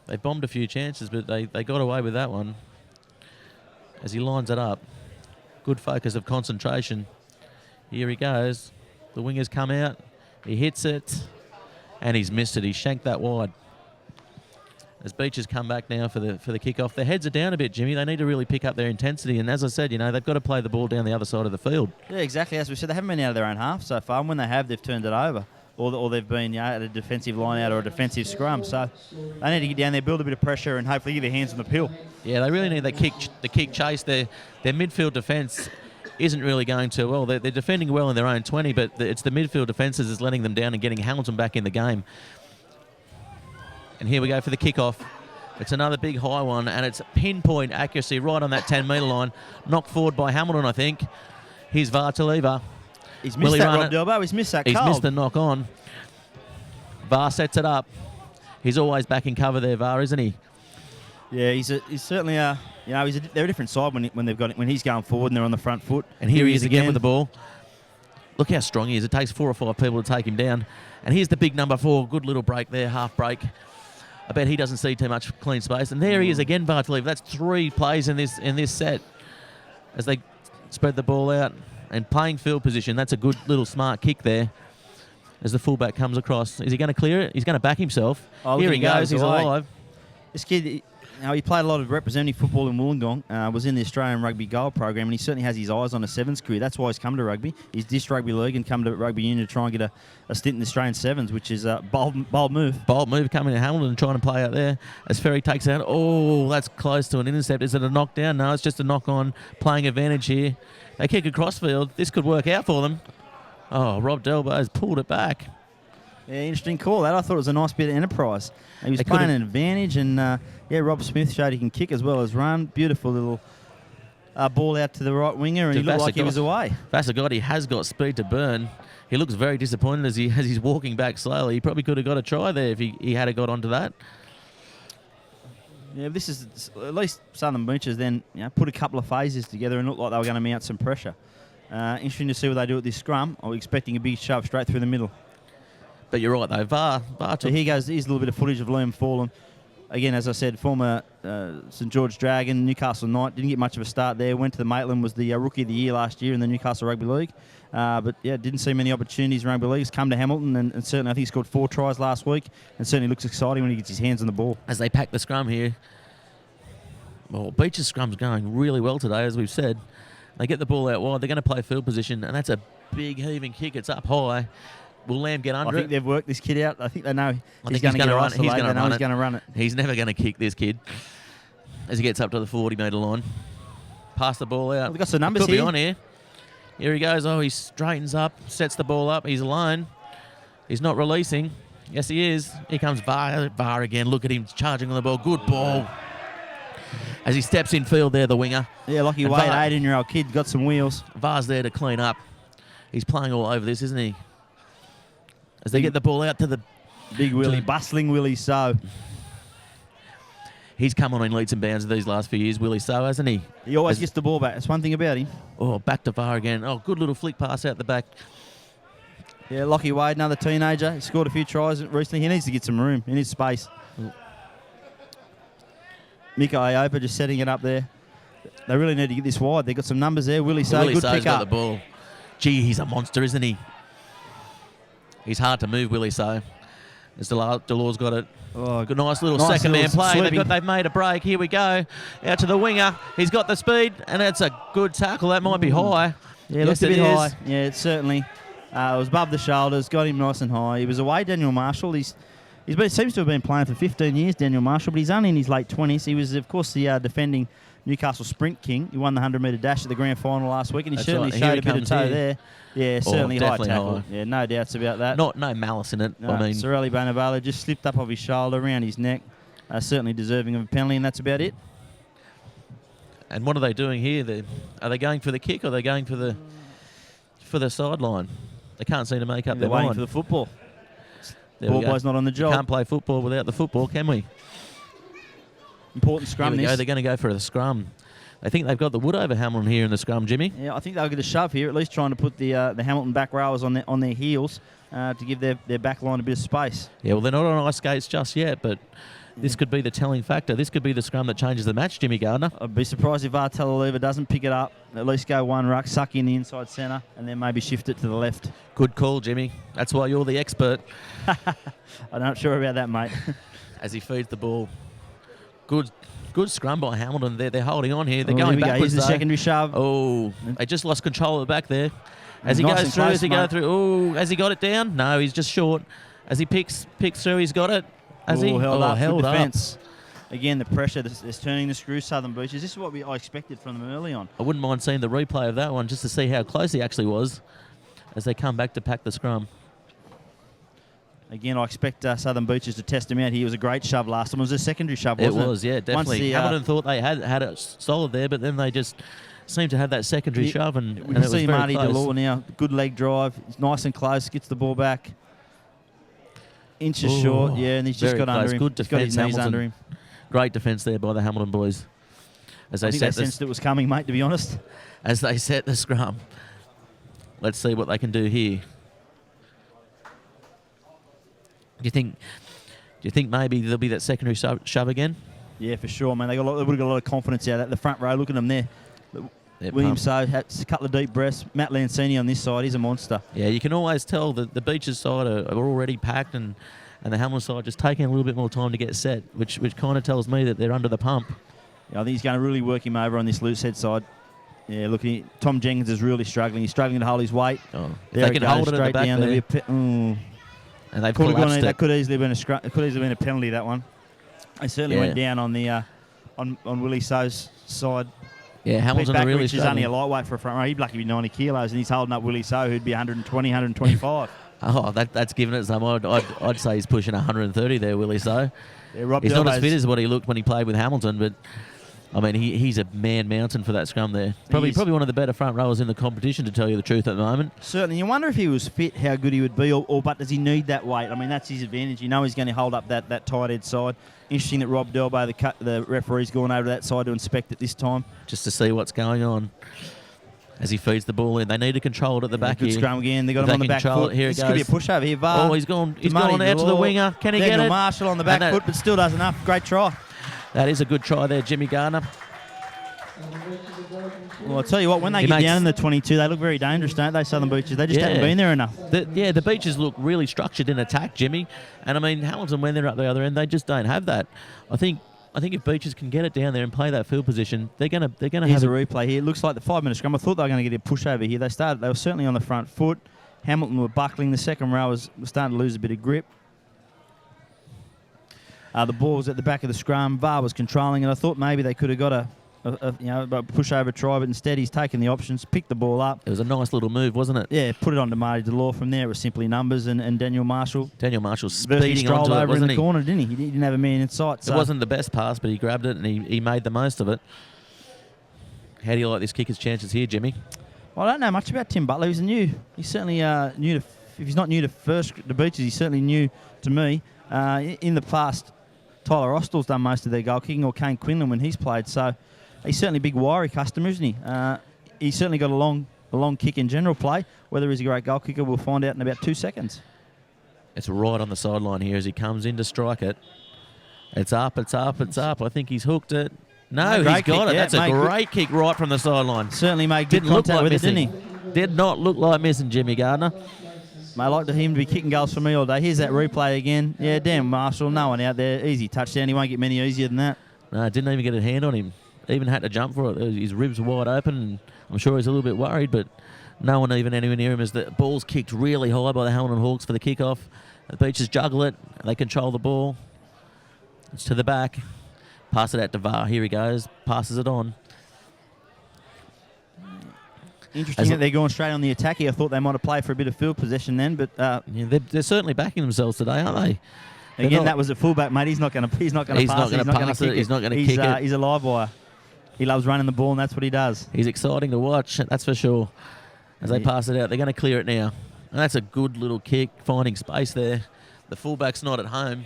They bombed a few chances, but they got away with that one. As he lines it up, good focus of concentration. Here he goes. The wingers come out. He hits it, and he's missed it. He shanked that wide. As Beaches come back now for the kickoff, their heads are down a bit, Jimmy. They need to really pick up their intensity. And as I said, they've got to play the ball down the other side of the field. Yeah, exactly. As we said, they haven't been out of their own half so far. And when they have, they've turned it over. Or they've been at a defensive line out or a defensive scrum. So they need to get down there, build a bit of pressure, and hopefully get their hands on the pill. Yeah, they really need the kick chase. Their midfield defence isn't really going too well. They're defending well in their own 20, but it's the midfield defences is letting them down and getting Hamilton back in the game. And here we go for the kickoff. It's another big high one, and it's pinpoint accuracy right on that 10-metre line. Knocked forward by Hamilton, I think. Here's Vartaliva. He's missed that, Rob Delbo. He's missed that He's cold. missed the knock on. VAR sets it up. He's always back in cover there, VAR, isn't he? Yeah, he's certainly they're a different side when he's going forward and they're on the front foot. And here he is again with the ball. Look how strong he is. It takes 4 or 5 people to take him down. And here's the big number 4. Good little break there, half break. I bet he doesn't see too much clean space. And there he is again, Bartoleve. That's 3 plays in this set as they spread the ball out and playing field position. That's a good little smart kick there as the fullback comes across. Is he going to clear it? He's going to back himself. Here he goes. He's alive. This kid, he played a lot of representative football in Wollongong, was in the Australian Rugby Gold program, and he certainly has his eyes on a Sevens career. That's why he's come to rugby. He's dished rugby league and come to rugby union to try and get a stint in the Australian Sevens, which is a bold move. Bold move coming to Hamilton and trying to play out there as Ferry takes it out. Oh, that's close to an intercept. Is it a knockdown? No, it's just a knock-on, playing advantage here. They kick across field. This could work out for them. Oh, Rob Delbo has pulled it back. Yeah, interesting call that. I thought it was a nice bit of enterprise. He was playing an advantage, and Rob Smith showed he can kick as well as run. Beautiful little ball out to the right winger, and he looked like he was away. Vasagotti has got speed to burn. He looks very disappointed as he's walking back slowly. He probably could have got a try there if he had got onto that. Yeah, this is at least Southern Beaches then put a couple of phases together and looked like they were going to mount some pressure. Interesting to see what they do at this scrum. I was expecting a big shove straight through the middle. But you're right, though. VAR so here goes. Here's a little bit of footage of Liam Forlam. Again, as I said, former St George Dragon, Newcastle Knight. Didn't get much of a start there. Went to the Maitland, was the Rookie of the Year last year in the Newcastle Rugby League. Didn't see many opportunities in Rugby League. He's come to Hamilton and certainly I think he scored 4 tries last week and certainly looks exciting when he gets his hands on the ball. As they pack the scrum here. Well, Beach's scrum's going really well today, as we've said. They get the ball out wide. They're going to play field position, and that's a big heaving kick. It's up high. Will Lamb get under I think it? they've worked this kid out. I think they know He's going to get run. He's going to run it. He's never going to kick this kid as he gets up to the 40-metre line. Pass the ball out. We've got some numbers Could here. be on here. Here he goes. Oh, he straightens up, sets the ball up. He's alone. He's not releasing. Yes, he is. Here comes VAR again. Look at him charging on the ball. Good ball. As he steps in field there, the winger. Yeah, Lockie And Wade, VAR 18-year-old kid, got some wheels. VAR's there to clean up. He's playing all over this, isn't he? As they get the ball out to the... Big Willie, bustling Willie So. He's come on in leaps and bounds these last few years, Willie So, hasn't he? He always gets the ball back. That's one thing about him. Oh, back to VAR again. Oh, good little flick pass out the back. Yeah, Lockie Wade, another teenager. He scored a few tries recently. He needs to get some room. He needs space. Mika Iopa just setting it up there. They really need to get this wide. They've got some numbers there. Willie So, good So's pick got up. the ball. Gee, he's a monster, isn't he? He's hard to move, Willie So. As Delors got it. Oh, Good, nice little nice second man little play. sweeping. They've made a break. Here we go. Out to the winger. He's got the speed, and it's a good tackle. That might be high. Yeah, Yes, looked a it bit is. high. Yeah, it certainly. It was above the shoulders, got him nice and high. He was away, Daniel Marshall. He's seems to have been playing for 15 years, Daniel Marshall, but he's only in his late 20s. He was, of course, the defending Newcastle Sprint King. He won the 100-metre dash at the grand final last week, and he That's certainly right. showed Here a he bit of comes toe here. there. Yeah, certainly high definitely tackle. high. Yeah, no doubts about that. No malice in it. No, I mean, Sorelli Banavala just slipped up off his shoulder, around his neck. Certainly deserving of a penalty, and that's about it. and what are they doing here? Are they going for the kick, or are they going for the sideline? They can't seem to make up They're their waiting mind. for the football. There we Ball go. boy's not on the job. Can't play football without the football, can we? Important scrum Here we go. this. They're going to go for the scrum. They think they've got the wood over Hamilton here in the scrum, Jimmy. Yeah, I think they'll get a shove here, at least trying to put the Hamilton back rowers on their heels to give their back line a bit of space. Yeah, well, they're not on ice skates just yet, but this could be the telling factor. This could be the scrum that changes the match, Jimmy Gardner. I'd be surprised if Artellaliva doesn't pick it up, at least go one ruck, suck in the inside centre, and then maybe shift it to the left. Good call, Jimmy. That's why you're the expert. I'm not sure about that, mate. As he feeds the ball. Good scrum by Hamilton. They're holding on here. They're Oh, going here we go. backwards, Here's the though. secondary shove. Oh, they just lost control of the back there. As he Nice goes and through, close, as he goes mate. through. Oh, has he got it down? No, he's just short. As he picks through, he's got it. Has he? Held up. Held Good up. defence. Again, the pressure is turning the screw, Southern Beaches. This is what I expected from them early on. I wouldn't mind seeing the replay of that one just to see how close he actually was as they come back to pack the scrum. Again, I expect Southern Beaches to test him out. He was a great shove last time. It was a secondary shove, It wasn't it? was, yeah, definitely. Hamilton thought they had it solid there, but then they just seemed to have that secondary shove, and We it can was see very Marty close. Delore now. Good leg drive. He's nice and close. Gets the ball back. Inches Ooh, short, yeah, and he's just very got under close. him. Good He's got his defence, knees Hamilton. under him. Great defence there by the Hamilton boys as I they think they set sensed it was coming, mate, to be honest. the scrum. Let's see what they can do here. Do you think maybe there'll be that secondary shove again? Yeah, for sure, man. They would have got a lot of confidence out of that. The front row, look at them there. They're William pumped. So had a couple of deep breaths. Matt Lancini on this side, he's a monster. Yeah, you can always tell that the Beaches side are already packed, and the Hamilton side just taking a little bit more time to get set, which kind of tells me that they're under the pump. Yeah, I think he's going to really work him over on this loose head side. Yeah, look, Tom Jenkins is really struggling. He's struggling to hold his weight. Oh, if There they it can hold goes, it at the straight back down. there, There'll be and they've Could have collapsed that it. could easily been a penalty, that one. They certainly Yeah. went down on the on Willie So's side. Yeah, Hamilton Pete are really Backrich is only a struggling. lightweight for a front row. He'd lucky be 90 kilos, and he's holding up Willie So, who'd be 120, 125. Oh, that's giving it some. I'd say he's pushing 130 there, Willie So. Yeah, Rob He's not as Delbo's- fit as what he looked when he played with Hamilton, but I mean, he's a man mountain for that scrum there. He is. Probably one of the better front rowers in the competition, to tell you the truth, at the moment. Certainly. You wonder if he was fit, how good he would be, or but does he need that weight? I mean, that's his advantage. You know he's going to hold up that tight head side. Interesting that Rob Delbo, the referee's gone over to that side to inspect it this time. Just to see what's going on as he feeds the ball in. They need to control it at the back Good here. scrum again. They got If him on they the back control foot. it, here This it could be a goes. pushover here. VAR. Oh, he's gone Marty out to the Delore. winger. Can he Daniel get it? Marshall on the And back that- foot, but still does enough. Great try. That is a good try there, Jimmy Gardner. Well, I'll tell you what, when they He get makes- down in the 22, they look very dangerous, don't they, Southern Beaches? They just haven't been there enough. The Beaches look really structured in attack, Jimmy. And I mean, Hamilton, when they're up the other end, they just don't have that. I think if Beaches can get it down there and play that field position, they're gonna Here's have a replay here. It looks like the 5-minute scrum. I thought they were going to get a push over here. They were certainly on the front foot. Hamilton were buckling. The second row was starting to lose a bit of grip. The ball was at the back of the scrum. VAR was controlling it. I thought maybe they could have got a push over try, but instead he's taken the options, picked the ball up. It was a nice little move, wasn't it? Yeah, put it on to Marty Delore. From there, it was simply numbers and Daniel Marshall. Daniel Marshall speeding strolled onto it, over wasn't in the corner, didn't he? He didn't have a man in sight. So. It wasn't the best pass, but he grabbed it and he made the most of it. How do you like this kicker's chances here, Jimmy? Well, I don't know much about Tim Butler. He's certainly new to. If he's not new to the Beaches, he's certainly new to me. In the past, Tyler Austell's done most of their goal kicking, or Kane Quinlan when he's played. So he's certainly a big wiry customer, isn't he? He's certainly got a long kick in general play. Whether he's a great goal kicker, we'll find out in about 2 seconds. It's right on the sideline here as he comes in to strike it. It's up, it's up, it's up. I think he's hooked it. No, he's got it. Yeah, That's a great kick right from the sideline. Certainly made good contact with it, didn't he? Did not look like missing, Jimmy Gardner. I like him to be kicking goals for me all day. Here's that replay again. Yeah, damn, Marshall, no one out there. Easy touchdown. He won't get many easier than that. No, didn't even get a hand on him. Even had to jump for it. His ribs were wide open, and I'm sure he's a little bit worried, but no one even anywhere near him as the ball's kicked really high by the Hamilton Hawks for the kickoff. The Beaches juggle it. They control the ball. It's to the back. Pass it out to VAR. Here he goes. Passes it on. Interesting that they're going straight on the attack here. I thought they might have played for a bit of field possession then, but yeah, they're certainly backing themselves today, aren't they? Again, that was a fullback, mate. He's not going to pass it. He's not going to pass it. He's not going to kick it. He's a live wire. He loves running the ball, and that's what he does. He's exciting to watch, that's for sure. As they pass it out, they're going to clear it now. And that's a good little kick, finding space there. The fullback's not at home.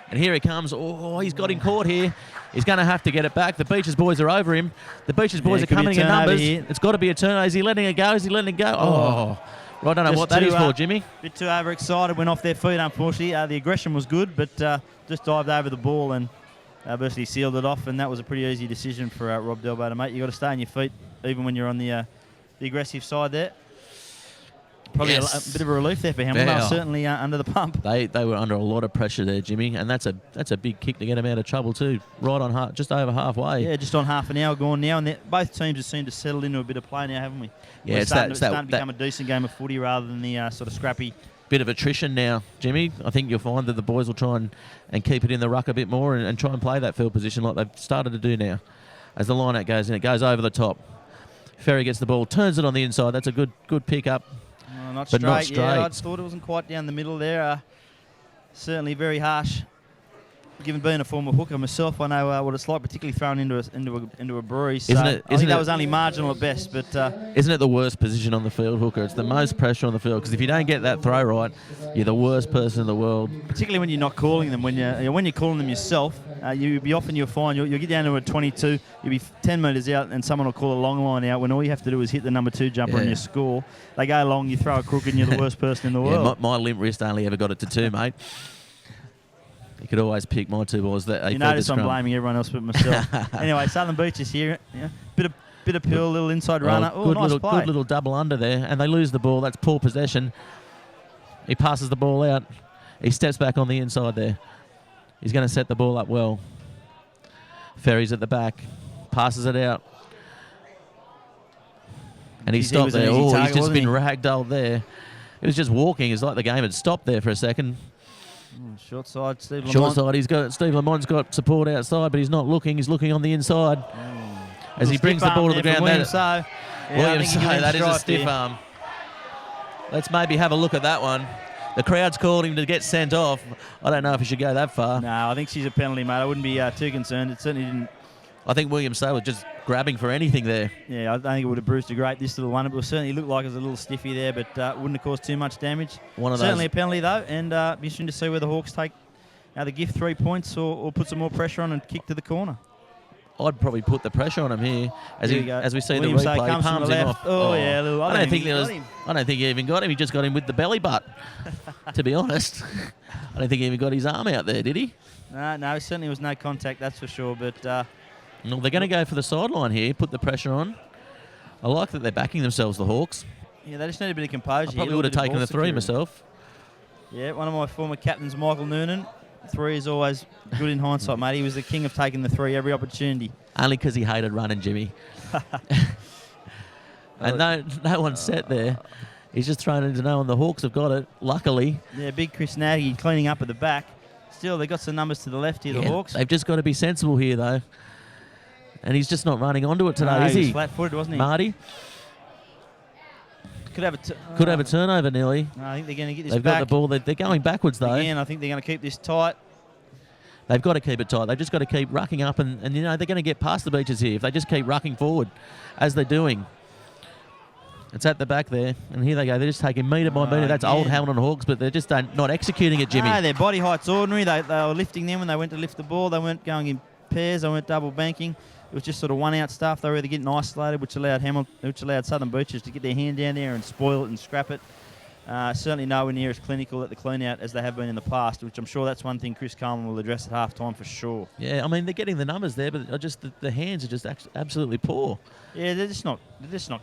And here he comes. Oh, he's got him caught here. He's going to have to get it back. The Beaches boys are over him. The Beaches boys are coming in numbers. It's got to be a turnover. Is he letting it go? Is he letting it go? Oh. Well, I don't know what that is for, Jimmy. A bit too overexcited. Went off their feet, unfortunately. The aggression was good, but just dived over the ball and basically sealed it off. And that was a pretty easy decision for Rob Delbo to make. You've got to stay on your feet, even when you're on the aggressive side there. Probably a bit of a relief there for Hamilton. They were certainly under the pump. They were under a lot of pressure there, Jimmy, and that's a big kick to get them out of trouble too. Right on just over halfway. Yeah, just on half an hour gone now, and both teams have seemed to settle into a bit of play now, haven't we? Yeah, it's starting to become a decent game of footy rather than the sort of scrappy. Bit of attrition now, Jimmy. I think you'll find that the boys will try and keep it in the ruck a bit more and try and play that field position like they've started to do now. As the line out goes in, it goes over the top. Ferry gets the ball, turns it on the inside. That's a good pick up. Not but straight. not straight. Yeah, I just thought it wasn't quite down the middle there. Certainly very harsh. Given being a former hooker myself, I know what it's like, particularly thrown into a brewery. So I think that was only marginal at best. But isn't it the worst position on the field, hooker? It's the most pressure on the field because if you don't get that throw right, you're the worst person in the world. Particularly when you're not calling them. When you're calling them yourself, you'll find you'll get down to a 22. You'll be 10 metres out, and someone will call a long line out when all you have to do is hit the number 2 jumper and you score. They go long, you throw a crook, and you're the worst person in the world. Yeah, my limp wrist only ever got it to 2, mate. You could always pick my 2 balls. You notice I'm blaming everyone else but myself. Anyway, Southern Beaches here. Yeah, bit of pill, little inside runner. Oh, nice play. Good little double under there, and they lose the ball. That's poor possession. He passes the ball out. He steps back on the inside there. He's going to set the ball up well. Ferry's at the back. Passes it out. And he stopped there. He's just been ragdolled there. He was just walking. It's like the game had stopped there for a second. Short side, Steve Lamont. Short side. Steve Lamont's got support outside, but he's not looking. He's looking on the inside as he brings the ball to the ground. William So, that is a stiff arm. Let's maybe have a look at that one. The crowd's called him to get sent off. I don't know if he should go that far. No, I think she's a penalty, mate. I wouldn't be too concerned. It certainly didn't. I think William So was just grabbing for anything there. Yeah, I don't think it would have bruised a great this little one. It will certainly look like it was a little stiffy there, but wouldn't have caused too much damage. Certainly a penalty, though, and be interesting to see where the Hawks take the gift 3 points or put some more pressure on and kick to the corner. I'd probably put the pressure on him here as we see William the replay. He palms him off. Yeah, I don't think he even got him. He just got him with the belly butt. To be honest, I don't think he even got his arm out there, did he? No, certainly was no contact, that's for sure. But no, they're going to go for the sideline here, put the pressure on. I like that they're backing themselves, the Hawks. Yeah, they just need a bit of composure. I probably would have taken the 3 myself. Yeah, one of my former captains, Michael Noonan. 3 is always good in hindsight, mate. He was the king of taking the 3 every opportunity. Only because he hated running, Jimmy. And no one set there. He's just thrown into no, and the Hawks have got it, luckily. Yeah, big Chris Nagy cleaning up at the back. Still, they've got some numbers to the left here, the Hawks. They've just got to be sensible here, though. And he's just not running onto it today, No, is he? He was flat-footed, wasn't he? Marty? Could have a turnover nearly. No, I think they're going to get this They've back. got the ball. They're going backwards, though. Again, I think they're going to keep this tight. They've got to keep it tight. They've just got to keep rucking up, and they're going to get past the Beaches here if they just keep rucking forward, as they're doing. It's at the back there, and here they go. They're just taking metre by metre. That's old Hamilton Hawks, but they're just not executing it, Jimmy. No, their body height's ordinary. They were lifting them when they went to lift the ball. They weren't going in pairs. They weren't double banking. It was just sort of one-out stuff. They were either getting isolated, which allowed Southern Beaches to get their hand down there and spoil it and scrap it. Certainly nowhere near as clinical at the clean-out as they have been in the past, which I'm sure that's one thing Chris Coleman will address at half-time for sure. Yeah, I mean, they're getting the numbers there, but just the hands are just absolutely poor. Yeah, they're just not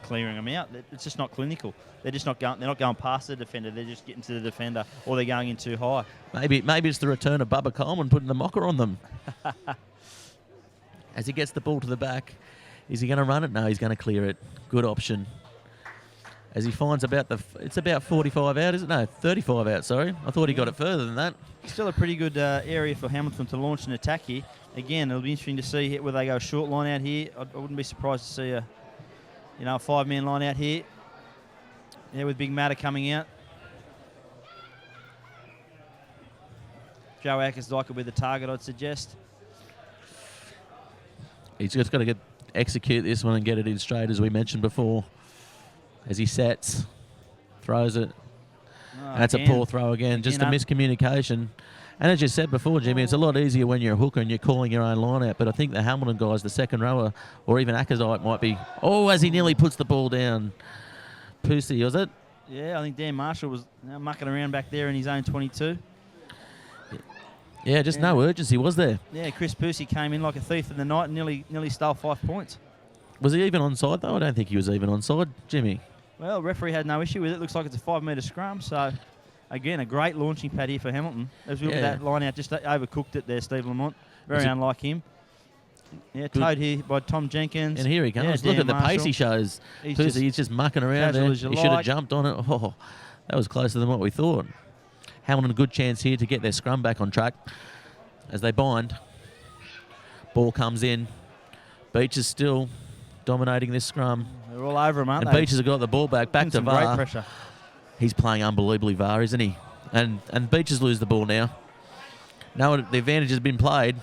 clearing them out. It's just not clinical. They're not going past the defender. They're just getting to the defender, or they're going in too high. Maybe it's the return of Bubba Coleman putting the mocker on them. As he gets the ball to the back, is he going to run it? No, he's going to clear it. Good option. As he finds it's about 45 out, is it? No, 35 out, sorry. I thought he got it further than that. Still a pretty good area for Hamilton to launch an attack here. Again, it'll be interesting to see whether they go short line out here. I wouldn't be surprised to see a five-man line out here. Yeah, with Big Matter coming out. Joe Akersdyke will be the target, I'd suggest. He's just got to execute this one and get it in straight, as we mentioned before. As he sets, throws it. That's a poor throw again. Just a miscommunication. And as you said before, Jimmy, it's a lot easier when you're a hooker and you're calling your own line out. But I think the Hamilton guys, the second rower, or even Akersdyke might be... Oh, as he nearly puts the ball down. Pussy, was it? Yeah, I think Dan Marshall was mucking around back there in his own 22. Yeah, no urgency, was there? Yeah, Chris Pussy came in like a thief in the night and nearly stole 5 points. Was he even onside, though? I don't think he was even onside, Jimmy. Well, referee had no issue with it. Looks like it's a 5-metre scrum. So, again, a great launching pad here for Hamilton. As we look at that line out, just overcooked it there, Steve Lamont. Very unlike him. Yeah, towed here by Tom Jenkins. And here he comes. Look at the pace he shows. He's just mucking around there. He should have jumped on it. Oh, that was closer than what we thought. Hamilton, a good chance here to get their scrum back on track as they bind. Ball comes in. Beach is still dominating this scrum. They're all over him, aren't they? And Beaches have got the ball back to VAR. Great pressure. He's playing unbelievably VAR, isn't he? And Beaches lose the ball now. Now the advantage has been played,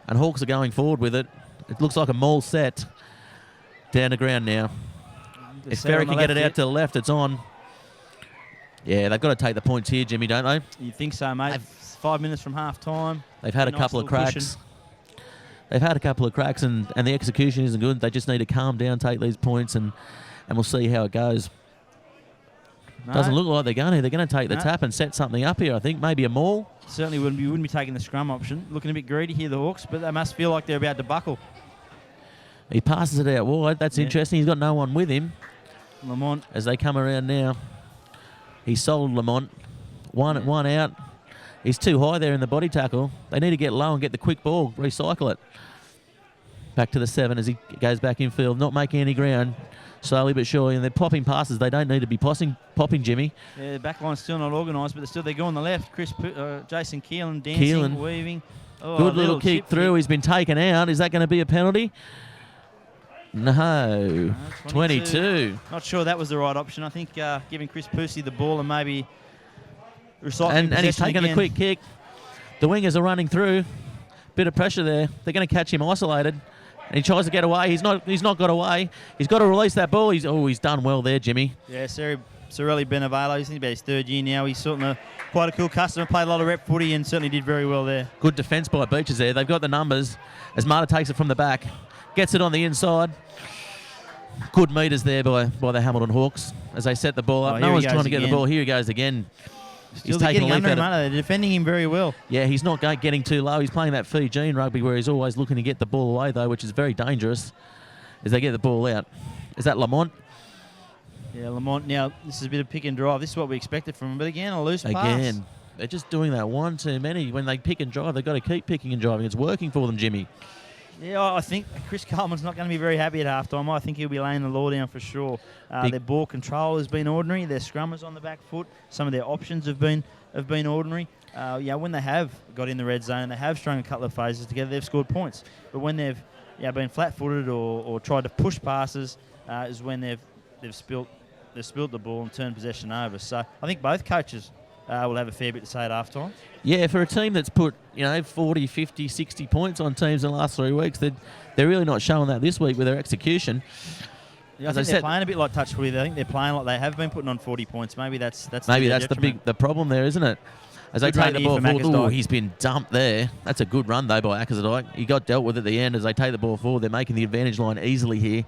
and Hawks are going forward with it. It looks like a maul set down the ground now. If Ferry can get it out to the left, it's on. Yeah, they've got to take the points here, Jimmy, don't they? You think so, mate? 5 minutes from half time. They've had a couple of cracks. Cushion. They've had a couple of cracks, and the execution isn't good. They just need to calm down, take these points, and we'll see how it goes. No. Doesn't look like they're going to. They're going to take the tap and set something up here, I think. Maybe a maul. Certainly wouldn't be taking the scrum option. Looking a bit greedy here, the Hawks, but they must feel like they're about to buckle. He passes it out wide. That's interesting. He's got no one with him. Lamont. As they come around now. He sold Lamont. One out. He's too high there in the body tackle. They need to get low and get the quick ball, recycle it. Back to the 7 as he goes back in field, not making any ground, slowly but surely. And they're popping passes. They don't need to be popping, Jimmy. Yeah, the back line's still not organised, but they go on the left. Jason Keelan dancing, weaving. Oh, good little kick through. He's been taken out. Is that going to be a penalty? No. 22. Not sure that was the right option. I think giving Chris Pussy the ball and maybe recycling and he's taking the quick kick. The wingers are running through. Bit of pressure there. They're going to catch him isolated. And he tries to get away. He's not got away. He's got to release that ball. He's done well there, Jimmy. Yeah, Sorelli Benevalo. He's about his 3rd year now. He's certainly quite a cool customer. Played a lot of rep footy and certainly did very well there. Good defence by Beaches there. They've got the numbers. As Marta takes it from the back. Gets it on the inside. Good meters there by the Hamilton Hawks as they set the ball up. No one's trying to get the ball. Here he goes again. He's taking a leap at it. They're defending him very well. Yeah, he's not getting too low. He's playing that Fijian rugby where he's always looking to get the ball away, though, which is very dangerous as they get the ball out. Is that Lamont? Yeah, Lamont. Now, this is a bit of pick and drive. This is what we expected from him. But again, a loose pass. Again, they're just doing that one too many. When they pick and drive, they've got to keep picking and driving. It's working for them, Jimmy. Yeah, I think Chris Coleman's not going to be very happy at halftime. I think he'll be laying the law down for sure. Their ball control has been ordinary. Their scrummers on the back foot. Some of their options have been ordinary. When they have got in the red zone and they have strung a couple of phases together, they've scored points. But when they've been flat-footed or tried to push passes, is when they've spilt the ball and turned possession over. So I think both coaches will have a fair bit to say at halftime. Yeah, for a team that's put 40, 50, 60 points on teams in the last 3 weeks, they're really not showing that this week with their execution. Yeah, I think they're playing a bit like touch footy. I think they're playing like they have been putting on 40 points. Maybe that's the problem there, isn't it? As they take the ball forward, he's been dumped there. That's a good run though by Akazadike. He got dealt with at the end as they take the ball forward. They're making the advantage line easily here.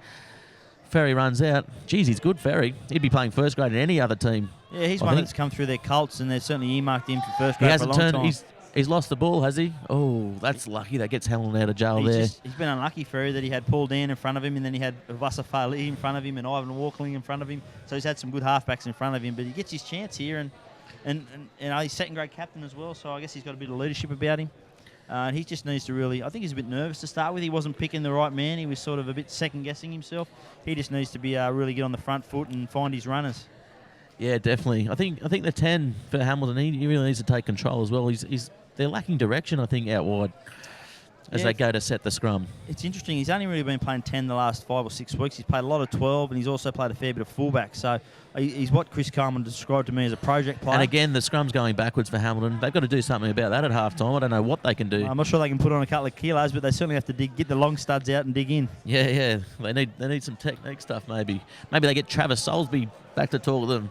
Ferry runs out. Geez, he's good, Ferry. He'd be playing first grade in any other team. Yeah, he's one that's come through their Colts, and they've certainly earmarked him for first grade for a long time. He's lost the ball, has he? Oh, that's lucky. That gets Helen out of jail there. He's been unlucky, Ferry, that he had Paul Dan in front of him, and then he had Vasa Fali in front of him and Ivan Walkling in front of him. So he's had some good halfbacks in front of him, but he gets his chance here, and he's second grade captain as well, so I guess he's got a bit of leadership about him. And he just needs to really... I think he's a bit nervous to start with. He wasn't picking the right man. He was sort of a bit second-guessing himself. He just needs to be really get on the front foot and find his runners. Yeah, definitely. I think the 10 for Hamilton, he really needs to take control as well. They're lacking direction, I think, out wide as they go to set the scrum. It's interesting. He's only really been playing 10 the last 5 or 6 weeks. He's played a lot of 12, and he's also played a fair bit of fullback. So he's what Chris Coleman described to me as a project player. And again, the scrum's going backwards for Hamilton. They've got to do something about that at halftime. I don't know what they can do. I'm not sure they can put on a couple of kilos, but they certainly have to get the long studs out and dig in. Yeah. They need some technique stuff maybe. Maybe they get Travis Soulsby back to talk to them.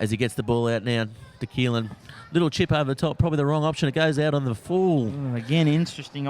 As he gets the ball out now to Keelan. Little chip over the top, probably the wrong option. It goes out on the full. Again, interesting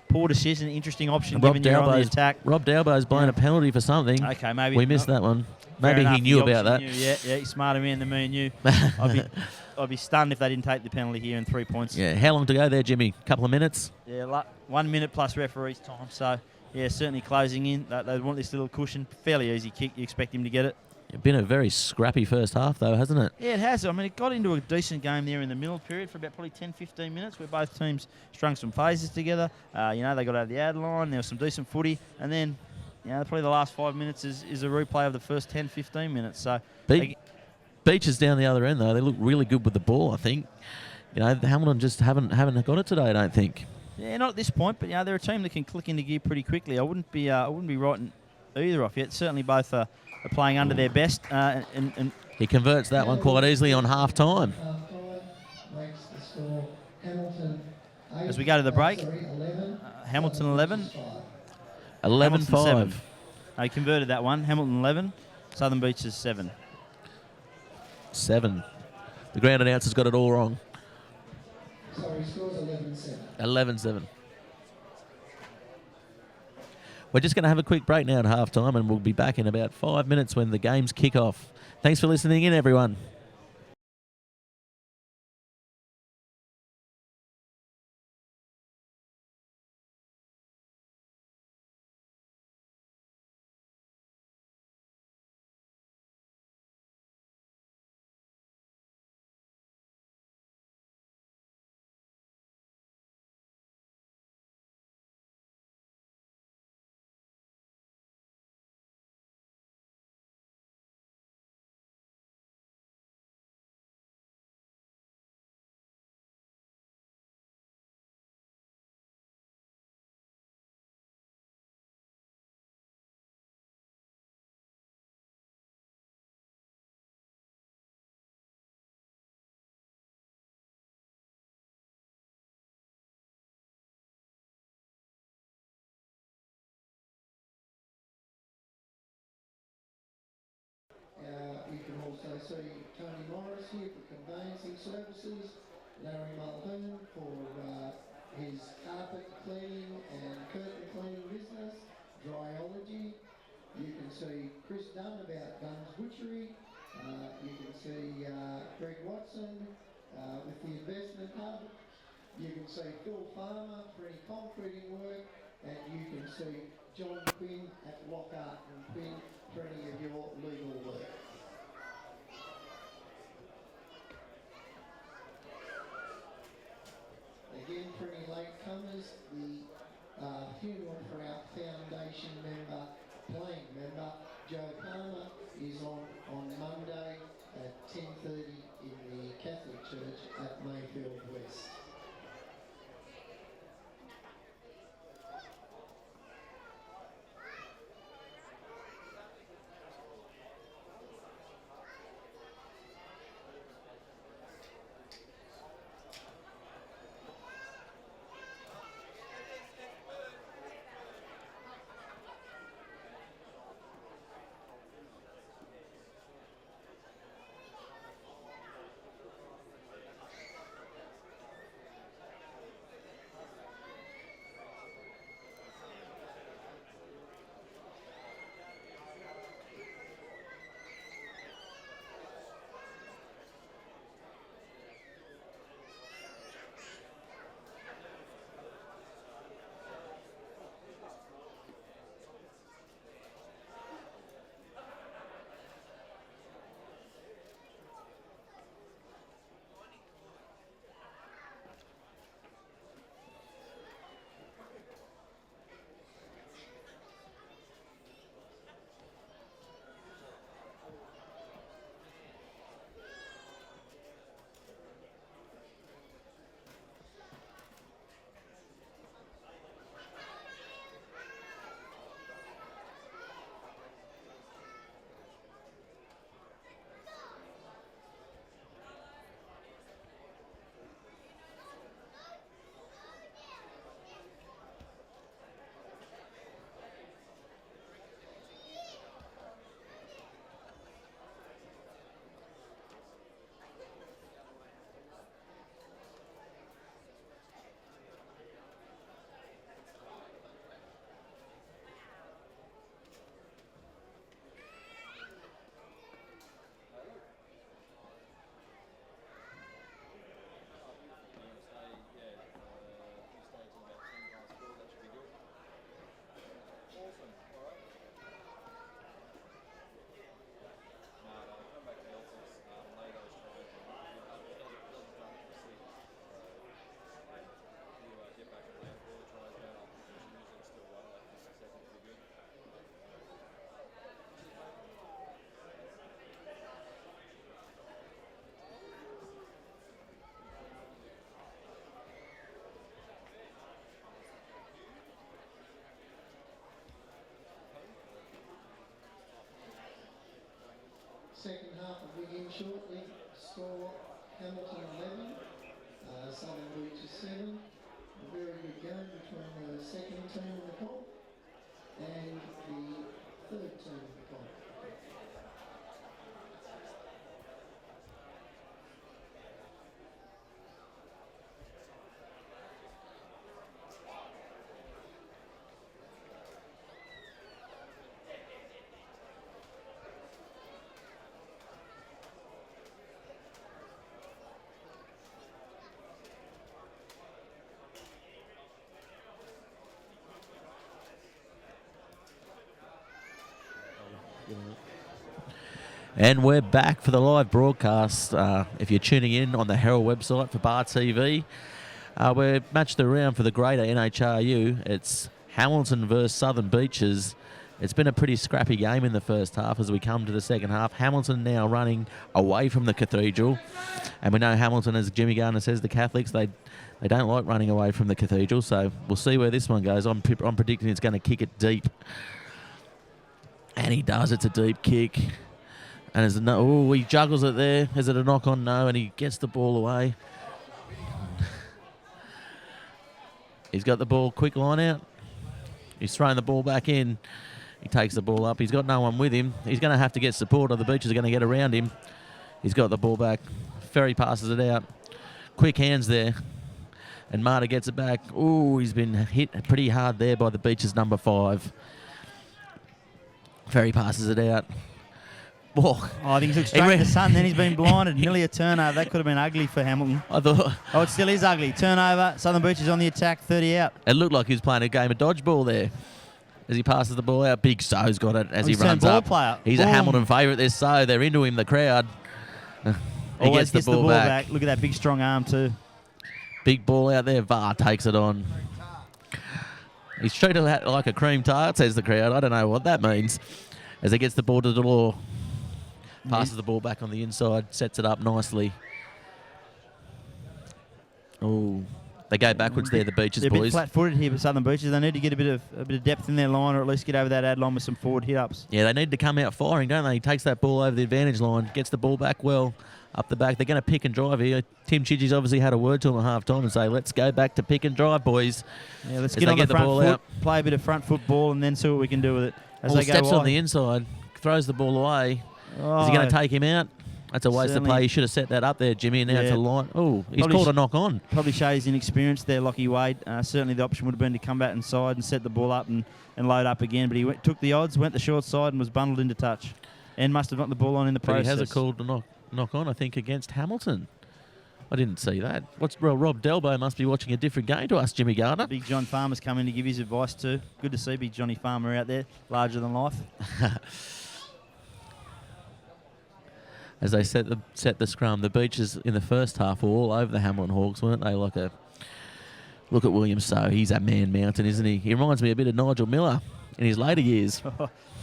poor decision, interesting option given you're on the attack. Rob Dalbo's blown a penalty for something. Okay, maybe. We missed that one. Maybe he knew about that. Yeah, he's smarter man than me and you. I'd be stunned if they didn't take the penalty here in 3 points. Yeah, how long to go there, Jimmy? Couple of minutes? Yeah, 1 minute plus referee's time. So, yeah, certainly closing in. They want this little cushion. Fairly easy kick. You expect him to get it. It's been a very scrappy first half, though, hasn't it? Yeah, it has. I mean, it got into a decent game there in the middle period for about probably 10, 15 minutes where both teams strung some phases together. They got out of the ad line. There was some decent footy. And then, probably the last 5 minutes is a replay of the first 10, 15 minutes. So Beach is down the other end, though. They look really good with the ball, I think. Hamilton just haven't got it today, I don't think. Yeah, not at this point, but they're a team that can click into gear pretty quickly. I wouldn't be writing either off yet. Certainly both are playing under their best. And he converts that one quite easily on half time. As we go to the break, Hamilton 11. 11-5. He converted that one. Hamilton 11, Southern Beaches 7. 7. The ground announcer's got it all wrong. Sorry, scores 11-7. 11-7. We're just going to have a quick break now at halftime, and we'll be back in about 5 minutes when the games kick off. Thanks for listening in, everyone. You can also see Tony Morris here for conveyancing services, Larry Muldoon for his carpet cleaning and curtain cleaning business, Dryology. You can see Chris Dunn about Dunn's Butchery. You can see Greg Watson with the investment hub. You can see Phil Farmer for any concreting work, and you can see John Quinn at Lockhart and Quinn for any of your legal work. Again, for any late funeral for our foundation member, playing member, Joe Palmer, is on Monday at 10:30 in the Catholic Church at Mayfield West. Second half will begin shortly. Score Hamilton 11, Southern Beaches 7. A very good game between the second team in the comp and the third team in the comp. And we're back for the live broadcast. If you're tuning in on the Herald website for Bar TV, we're matched around for the greater NHRU. It's Hamilton versus Southern Beaches. It's been a pretty scrappy game in the first half as we come to the second half. Hamilton now running away from the Cathedral. And we know Hamilton, as Jimmy Garner says, the Catholics, they don't like running away from the Cathedral. So we'll see where this one goes. I'm predicting it's going to kick it deep. And he does. It's a deep kick. And there's he juggles it there. Is it a knock on? No, and he gets the ball away. He's got the ball, quick line out. He's throwing the ball back in. He takes the ball up. He's got no one with him. He's going to have to get support or the Beaches are going to get around him. He's got the ball back. Ferry passes it out. Quick hands there. And Marta gets it back. Ooh, he's been hit pretty hard there by the Beaches number 5. Ferry passes it out. Oh, I think he took straight to the sun, then he's been blinded. Nearly a turnover. That could have been ugly for Hamilton. I thought. Oh, it still is ugly. Turnover. Southern Beaches on the attack, 30 out. It looked like he was playing a game of dodgeball there. As he passes the ball out, Big So's got it as he runs up. Player. He's a Hamilton favourite, this So. They're into him, the crowd. He gets the ball back. Look at that big strong arm too. Big ball out there. VAR takes it on. He's treated like a cream tart, says the crowd. I don't know what that means. As he gets the ball to Delore. Passes the ball back on the inside, sets it up nicely. Oh, they go backwards there, the Beaches They're boys. a bit flat-footed here, but Southern Beaches, they need to get a bit of depth in their line, or at least get over that ad line with some forward hit-ups. Yeah, they need to come out firing, don't they? He takes that ball over the advantage line, gets the ball back well up the back. They're going to pick and drive here. Tim Chidgey's obviously had a word to him at half-time and say, let's go back to pick and drive, boys. Yeah, let's get on the front foot, play a bit of front football, and then see what we can do with it. As they steps go on the inside, throws the ball away. Is he going to take him out? That's a waste of play. He should have set that up there, Jimmy, and now it's a line. Oh, he's called a knock on. Probably shows his inexperience there, Lockie Wade. Certainly the option would have been to come back inside and set the ball up and load up again, but he took the odds, went the short side and was bundled into touch. And must have knocked the ball on in the process. But he has called a knock on, I think, against Hamilton. I didn't see that. Rob Delbo must be watching a different game to us, Jimmy Gardner. Big John Farmer's come in to give his advice too. Good to see Big Johnny Farmer out there, larger than life. As they set the scrum, the Beaches in the first half were all over the Hamilton Hawks, weren't they? Look at William So. He's a man mountain, isn't he? He reminds me a bit of Nigel Miller in his later years.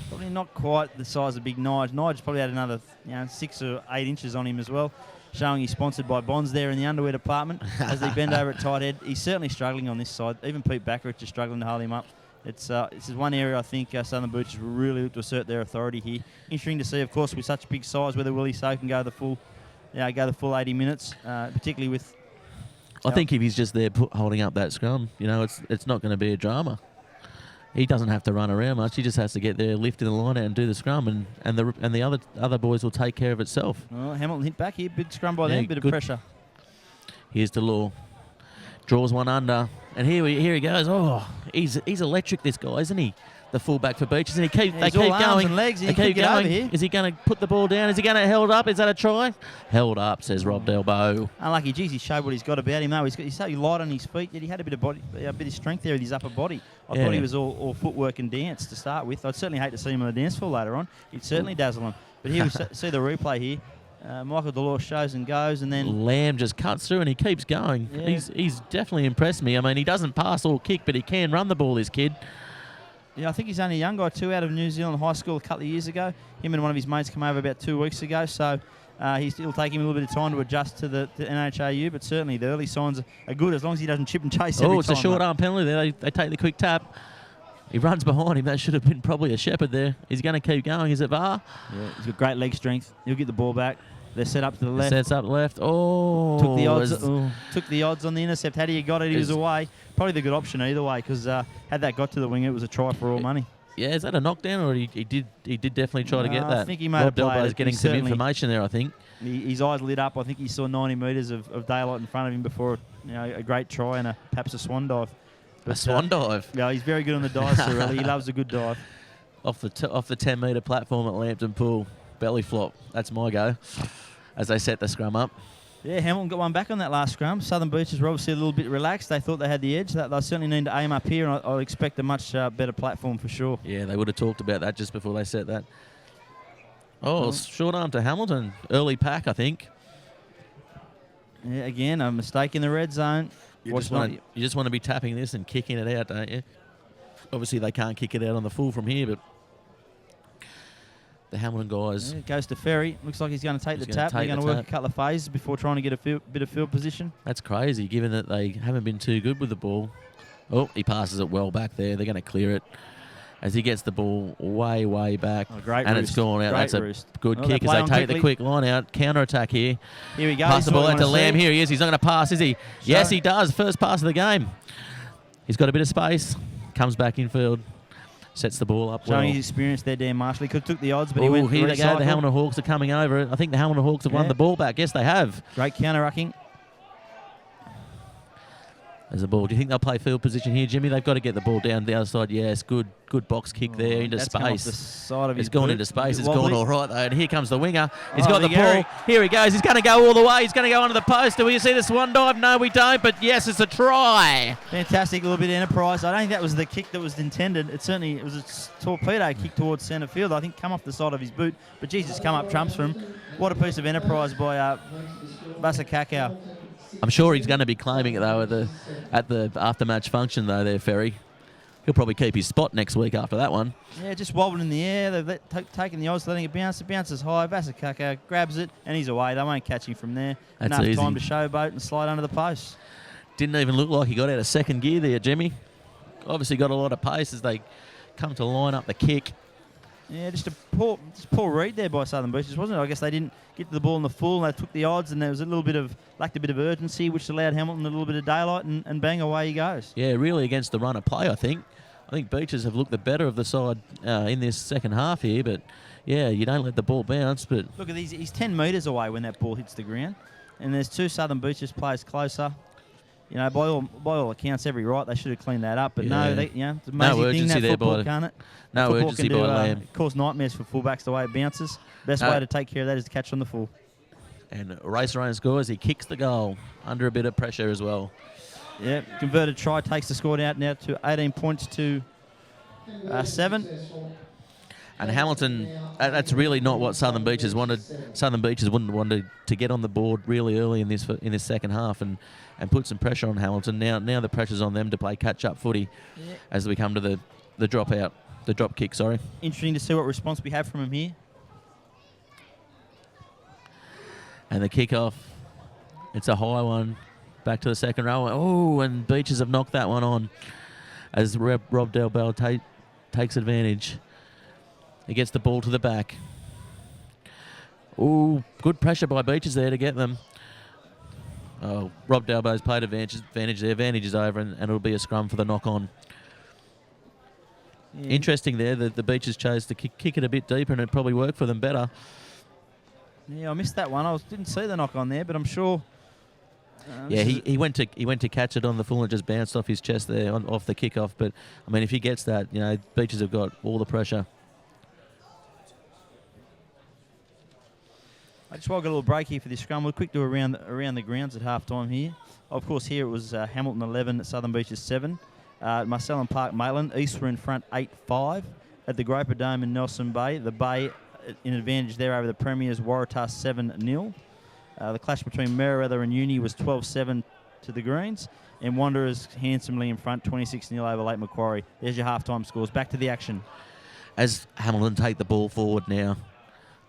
Probably not quite the size of big Nige. Nige's probably had another 6 or 8 inches on him as well, showing he's sponsored by Bonds there in the underwear department as they bend over at tight head. He's certainly struggling on this side. Even Pete Backerich is struggling to hold him up. This is one area I think Southern Beaches will really look to assert their authority here. Interesting to see, of course, with such big size, whether Willie So can go the full 80 minutes, particularly with. I think if he's just there holding up that scrum, it's not going to be a drama. He doesn't have to run around much. He just has to get there, lift in the line out, and do the scrum, and the other boys will take care of itself. Well, Hamilton hit back here, big scrum by them, bit of pressure. Here's Delore. Draws one under, and here he goes. Oh, he's electric, this guy, isn't he? The fullback for Beaches, and they keep going. And legs. They keep going. Here. Is he going to put the ball down? Is he going to held up? Is that a try? Held up, says Rob Delbo. Unlucky. Geez, he showed what he's got about him though. He's so light on his feet, yet he had a bit of strength there with his upper body. I thought he was all footwork and dance to start with. I'd certainly hate to see him on the dance floor later on. He'd certainly dazzle him. But here we see the replay here. Michael Delore shows and goes, and then Lamb just cuts through and he keeps going. Yeah. He's definitely impressed me. I mean, he doesn't pass or kick, but he can run the ball, this kid. Yeah, I think he's only a young guy too, out of New Zealand high school a couple of years ago. Him and one of his mates came over about 2 weeks ago, so it'll take him a little bit of time to adjust to the NHRU, but certainly the early signs are good as long as he doesn't chip and chase every time. It's a short arm penalty there. They take the quick tap. He runs behind him. That should have been probably a shepherd there. He's going to keep going. Is it VAR? Yeah, he's got great leg strength. He'll get the ball back. They're set up to the left. Sets up left. Oh. Took the odds on the intercept. Had he got it, he was away. Probably the good option either way, because had that got to the wing, it was a try for all money. Yeah, is that a knockdown, or he did definitely try to get that? I think he may have played Delbo's getting some information there, I think. His eyes lit up. I think he saw 90 metres of daylight in front of him before a great try and perhaps a swan dive. But, a swan dive? Yeah, he's very good on the dive, Sorelli. He loves a good dive. Off the 10-metre platform at Lambton Pool. Belly flop. That's my go. As they set the scrum up. Yeah, Hamilton got one back on that last scrum. Southern Beaches were obviously a little bit relaxed. They thought they had the edge. They certainly need to aim up here, and I expect a much better platform for sure. Yeah, they would have talked about that just before they set that. Oh, short arm to Hamilton. Early pack, I think. Yeah, again, a mistake in the red zone. You just want to be tapping this and kicking it out, don't you? Obviously, they can't kick it out on the full from here, but the Hamilton guys. Yeah, it goes to Ferry. Looks like he's going to take the tap. They're going to work a couple of phases before trying to get a bit of field position. That's crazy, given that they haven't been too good with the ball. Oh, he passes it well back there. They're going to clear it as he gets the ball way, way back. Oh, great and roost. it's gone out. Great That's roost. a good kick as they take the quick line out. Counter-attack here. Here we go. Pass the ball out to Lamb. Here he is. He's not going to pass, is he? Yes, he does. First pass of the game. He's got a bit of space. Comes back infield. Sets the ball up Showing his experience there, Dan Marshall. He could have took the odds, but he went. Here they go. The Hamilton Hawks are coming over. I think the Hamilton Hawks have won the ball back. Yes, they have. Great counter-rucking. There's a ball. Do you think they'll play field position here, Jimmy? They've got to get the ball down the other side. Yes, good box kick there into space. Come off the side of his it's gone boot. into space. It's gone all right, though. And here comes the winger. He's got the ball. Eric. Here he goes. He's going to go all the way. He's going to go onto the post. Do we see the swan dive? No, we don't. But yes, it's a try. Fantastic little bit of enterprise. I don't think that was the kick that was intended. It was a torpedo kick towards centre field. I think come off the side of his boot. But Jesus, come up trumps for him. What a piece of enterprise by Vasa Kakao. I'm sure he's going to be claiming it, though, at the after-match function, though, there, Ferry. He'll probably keep his spot next week after that one. Yeah, just wobbling in the air. They've taken the odds, letting it bounce. It bounces high. Vasakaka grabs it, and he's away. They won't catch him from there. That's Enough easy. time to showboat and slide under the post. Didn't even look like he got out of second gear there, Jimmy. Obviously got a lot of pace as they come to line up the kick. Yeah, just a poor read there by Southern Beaches, wasn't it? I guess they didn't get to the ball in the full, and they took the odds, and there was lacked a bit of urgency, which allowed Hamilton a little bit of daylight, and bang, away he goes. Yeah, really against the run of play, I think. I think Beaches have looked the better of the side in this second half here, but yeah, you don't let the ball bounce. But look at these, he's 10 metres away when that ball hits the ground, and there's two Southern Beaches players closer. You know, by all accounts, every right, they should have cleaned that up. But no, it's an amazing thing that football, can't it? No football urgency can by do, Lamb. Cause nightmares for fullbacks the way it bounces. Best way to take care of that is to catch on the full. And Racer Owen scores. He kicks the goal under a bit of pressure as well. Yeah, converted try takes the score out now to 18 points to 7. And Hamilton, that's really not what Southern Beaches wanted. Southern Beaches wouldn't want to get on the board really early in this second half and put some pressure on Hamilton. Now the pressure's on them to play catch-up footy as we come to the drop kick, sorry. Interesting to see what response we have from him here. And the kickoff, it's a high one, back to the second row. Oh, and Beaches have knocked that one on as Rob Del Bell takes advantage. He gets the ball to the back. Oh, good pressure by Beaches there to get them. Oh, Rob Dalbo's played advantage there. Advantage is over, and it'll be a scrum for the knock-on. Yeah. Interesting there that the Beaches chose to kick it a bit deeper, and it probably worked for them better. Yeah, I missed that one. Didn't see the knock-on there, but I'm sure. Yeah, he went to catch it on the full and it just bounced off his chest there off the kickoff. But I mean, if he gets that, you know, Beaches have got all the pressure. I just want to get a little break here for this scrum. We'll quick do around the grounds at half-time here. Of course, here it was Hamilton 11, Southern Beaches 7. Marcellin Park, Maitland. East were in front 8-5. At the Groper Dome in Nelson Bay, the Bay in advantage there over the Premiers, Waratah 7-0. The clash between Merewether and Uni was 12-7 to the Greens. And Wanderers handsomely in front, 26-0 over Lake Macquarie. There's your half-time scores. Back to the action. As Hamilton take the ball forward now.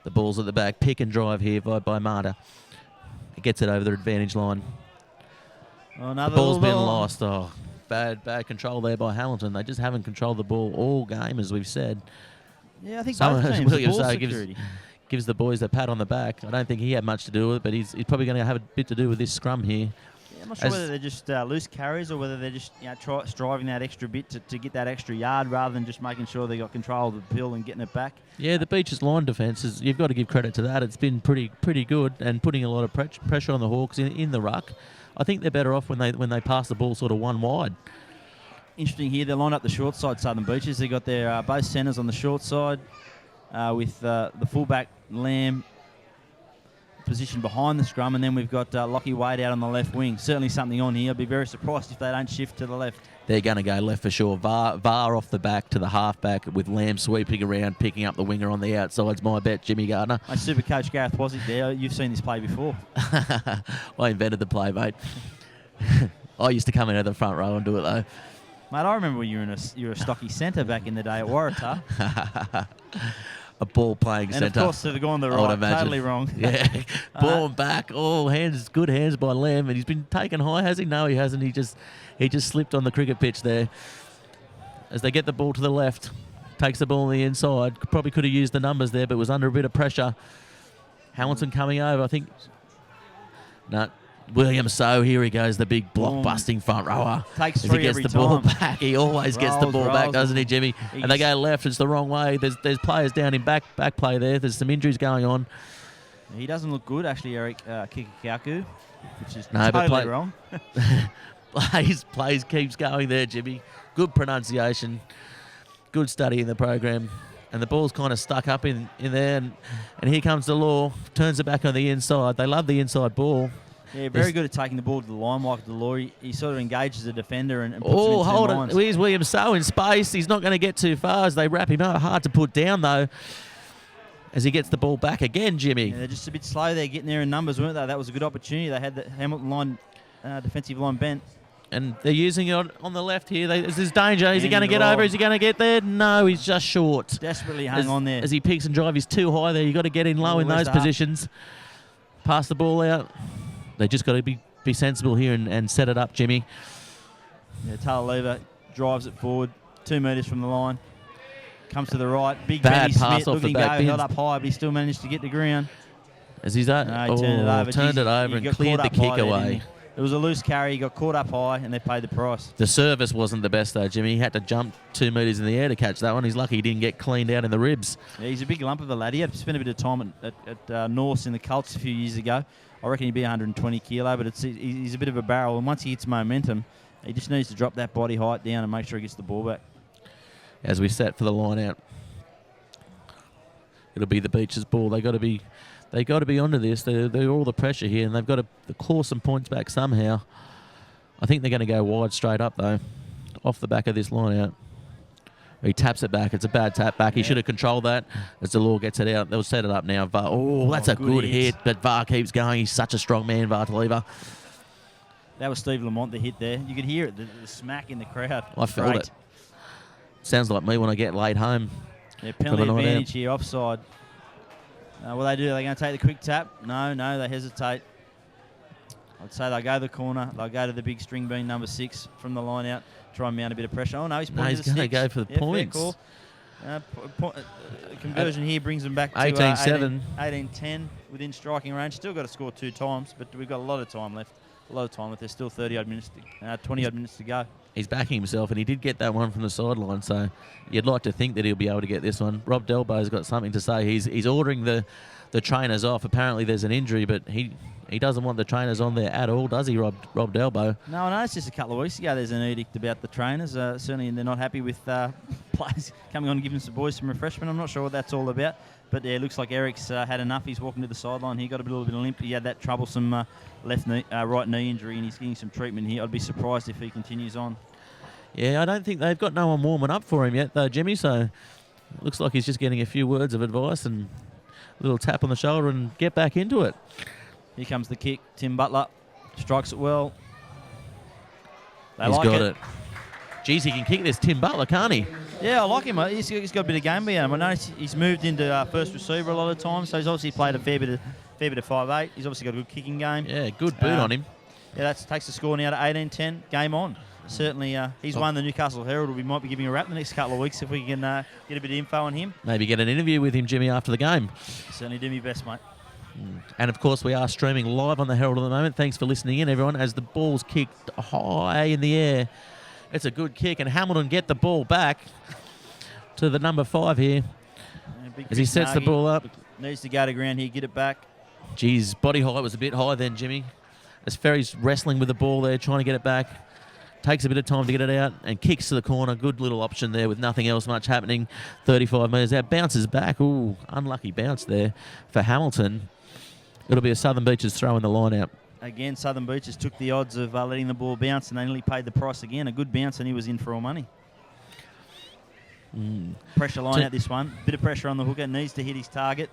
The ball's at the back. Pick and drive here by Marta. He gets it over the advantage line. Oh, the ball's been lost. Oh, bad control there by Hamilton. They just haven't controlled the ball all game, as we've said. Yeah, I think both teams, Williams gives the boys a pat on the back. I don't think he had much to do with it, but he's probably going to have a bit to do with this scrum here. Yeah, I'm not sure whether they're just loose carries or whether they're just striving that extra bit to get that extra yard rather than just making sure they got control of the pill and getting it back. Yeah, the Beaches line defence, you've got to give credit to that. It's been pretty good and putting a lot of pressure on the Hawks in the ruck. I think they're better off when they pass the ball sort of one wide. Interesting here, they line up the short side, Southern Beaches. They've got their both centres on the short side with the fullback, Lamb, positioned behind the scrum, and then we've got Lockie Wade out on the left wing. Certainly something on here. I'd be very surprised if they don't shift to the left. They're going to go left for sure. VAR off the back to the half-back with Lamb sweeping around, picking up the winger on the outside's my bet, Jimmy Gardner. My super coach Gareth Wozzick there. You've seen this play before. I invented the play, mate. I used to come in at the front row and do it, though. Mate, I remember when you were a stocky centre back in the day at Waratah. A ball playing centre. And of course, they've gone the right, totally wrong. Yeah, ball back, good hands by Lamb, and he's been taken high, has he? No, he hasn't. He just slipped on the cricket pitch there. As they get the ball to the left, takes the ball on the inside. Probably could have used the numbers there, but was under a bit of pressure. Hamilton coming over, I think. No. William So, here he goes, the big block-busting front rower. Takes three every time. He gets the ball back. He always gets the ball back, doesn't he, Jimmy? And they go left. It's the wrong way. There's players down in back play there. There's some injuries going on. He doesn't look good, actually, Eric Kikikaku, which is totally wrong. plays keeps going there, Jimmy. Good pronunciation. Good study in the program. And the ball's kind of stuck up in there. And here comes the Law. Turns it back on the inside. They love the inside ball. Yeah, very good at taking the ball to the line, Michael Delore. He sort of engages the defender and puts it into hold the lines. Here's William So in space. He's not going to get too far as they wrap him up. Hard to put down, though, as he gets the ball back again, Jimmy. Yeah, they're just a bit slow there getting there in numbers, weren't they? That was a good opportunity. They had the Hamilton line, defensive line bent. And they're using it on the left here. There's danger. Is he going to get over? Is he going to get there? No, he's just short. Desperately hung on there. As he picks and drive, he's too high there. You've got to get in low in those positions. Pass the ball out. They just got to be sensible here and set it up, Jimmy. Yeah, tail lever drives it forward 2 metres from the line. Comes to the right. Big Bad Benny pass Smith off the looking back go. bins. Held up high, but he still managed to get the ground. As he's that, No, he turned it over. Turned it over and cleared the kick away. It was a loose carry. He got caught up high, and they paid the price. The service wasn't the best, though, Jimmy. He had to jump 2 metres in the air to catch that one. He's lucky he didn't get cleaned out in the ribs. Yeah, he's a big lump of a lad. He had spent a bit of time at Norse in the Colts a few years ago. I reckon he'd be 120 kilo, but he's a bit of a barrel. And once he hits momentum, he just needs to drop that body height down and make sure he gets the ball back. As we set for the line out, it'll be the Beaches ball. They got to be onto this. They're all the pressure here, and they've got to claw some points back somehow. I think they're going to go wide straight up though, off the back of this line out. He taps it back. It's a bad tap back. He should have controlled that. As the law gets it out, they'll set it up now. VAR. Oh, that's a good hit. But VAR keeps going. He's such a strong man, VAR to lever. That was Steve Lamont that hit there. You could hear it, the smack in the crowd. I felt it. Sounds like me when I get late home. Yeah, penalty advantage here, offside. What they do? Are they going to take the quick tap? No, they hesitate. I'd say they'll go to the corner. They'll go to the big string bean number 6 from the line out. Try and mount a bit of pressure. Oh, no, he's pointing to the going to go for the points. Fair call. Conversion here brings them back to 18-7. 18-10 within striking range. Still got to score 2 times, but we've got a lot of time left. There's still 20-odd minutes to go. He's backing himself, and he did get that one from the sideline, so you'd like to think that he'll be able to get this one. Rob Delbo's got something to say. He's ordering the trainers off. Apparently there's an injury, but he doesn't want the trainers on there at all, does he, Rob Delbo? No, it's just a couple of weeks ago there's an edict about the trainers. Certainly they're not happy with players coming on and giving some boys some refreshment. I'm not sure what that's all about. But yeah, it looks like Eric's had enough. He's walking to the sideline. He got a little bit of limp. He had that troublesome right knee injury, and he's getting some treatment here. I'd be surprised if he continues on. Yeah, I don't think they've got no one warming up for him yet, though, Jimmy. So it looks like he's just getting a few words of advice and a little tap on the shoulder and get back into it. Here comes the kick. Tim Butler strikes it well. He's got it. Geez, he can kick this, Tim Butler, can't he? Yeah, I like him. He's got a bit of game behind him. I noticed he's moved into first receiver a lot of times, so he's obviously played a fair bit of 5'8". He's obviously got a good kicking game. Yeah, good boot on him. Yeah, that takes the score now to 18-10. Game on. Certainly, he's won the Newcastle Herald. We might be giving a rap the next couple of weeks if we can get a bit of info on him. Maybe get an interview with him, Jimmy, after the game. Certainly do my best, mate. And, of course, we are streaming live on the Herald at the moment. Thanks for listening in, everyone, as the ball's kicked high in the air. It's a good kick, and Hamilton get the ball back to the number 5 here as he sets the ball up. Needs to go to ground here, get it back. Geez, body height was a bit high then, Jimmy. As Ferry's wrestling with the ball there, trying to get it back. Takes a bit of time to get it out and kicks to the corner. Good little option there with nothing else much happening. 35 metres out. Bounces back. Ooh, unlucky bounce there for Hamilton. It'll be a Southern Beaches throw in the line out. Again, Southern Beaches took the odds of letting the ball bounce, and they nearly paid the price again. A good bounce, and he was in for all money. Pressure line out this one. Bit of pressure on the hooker. Needs to hit his target.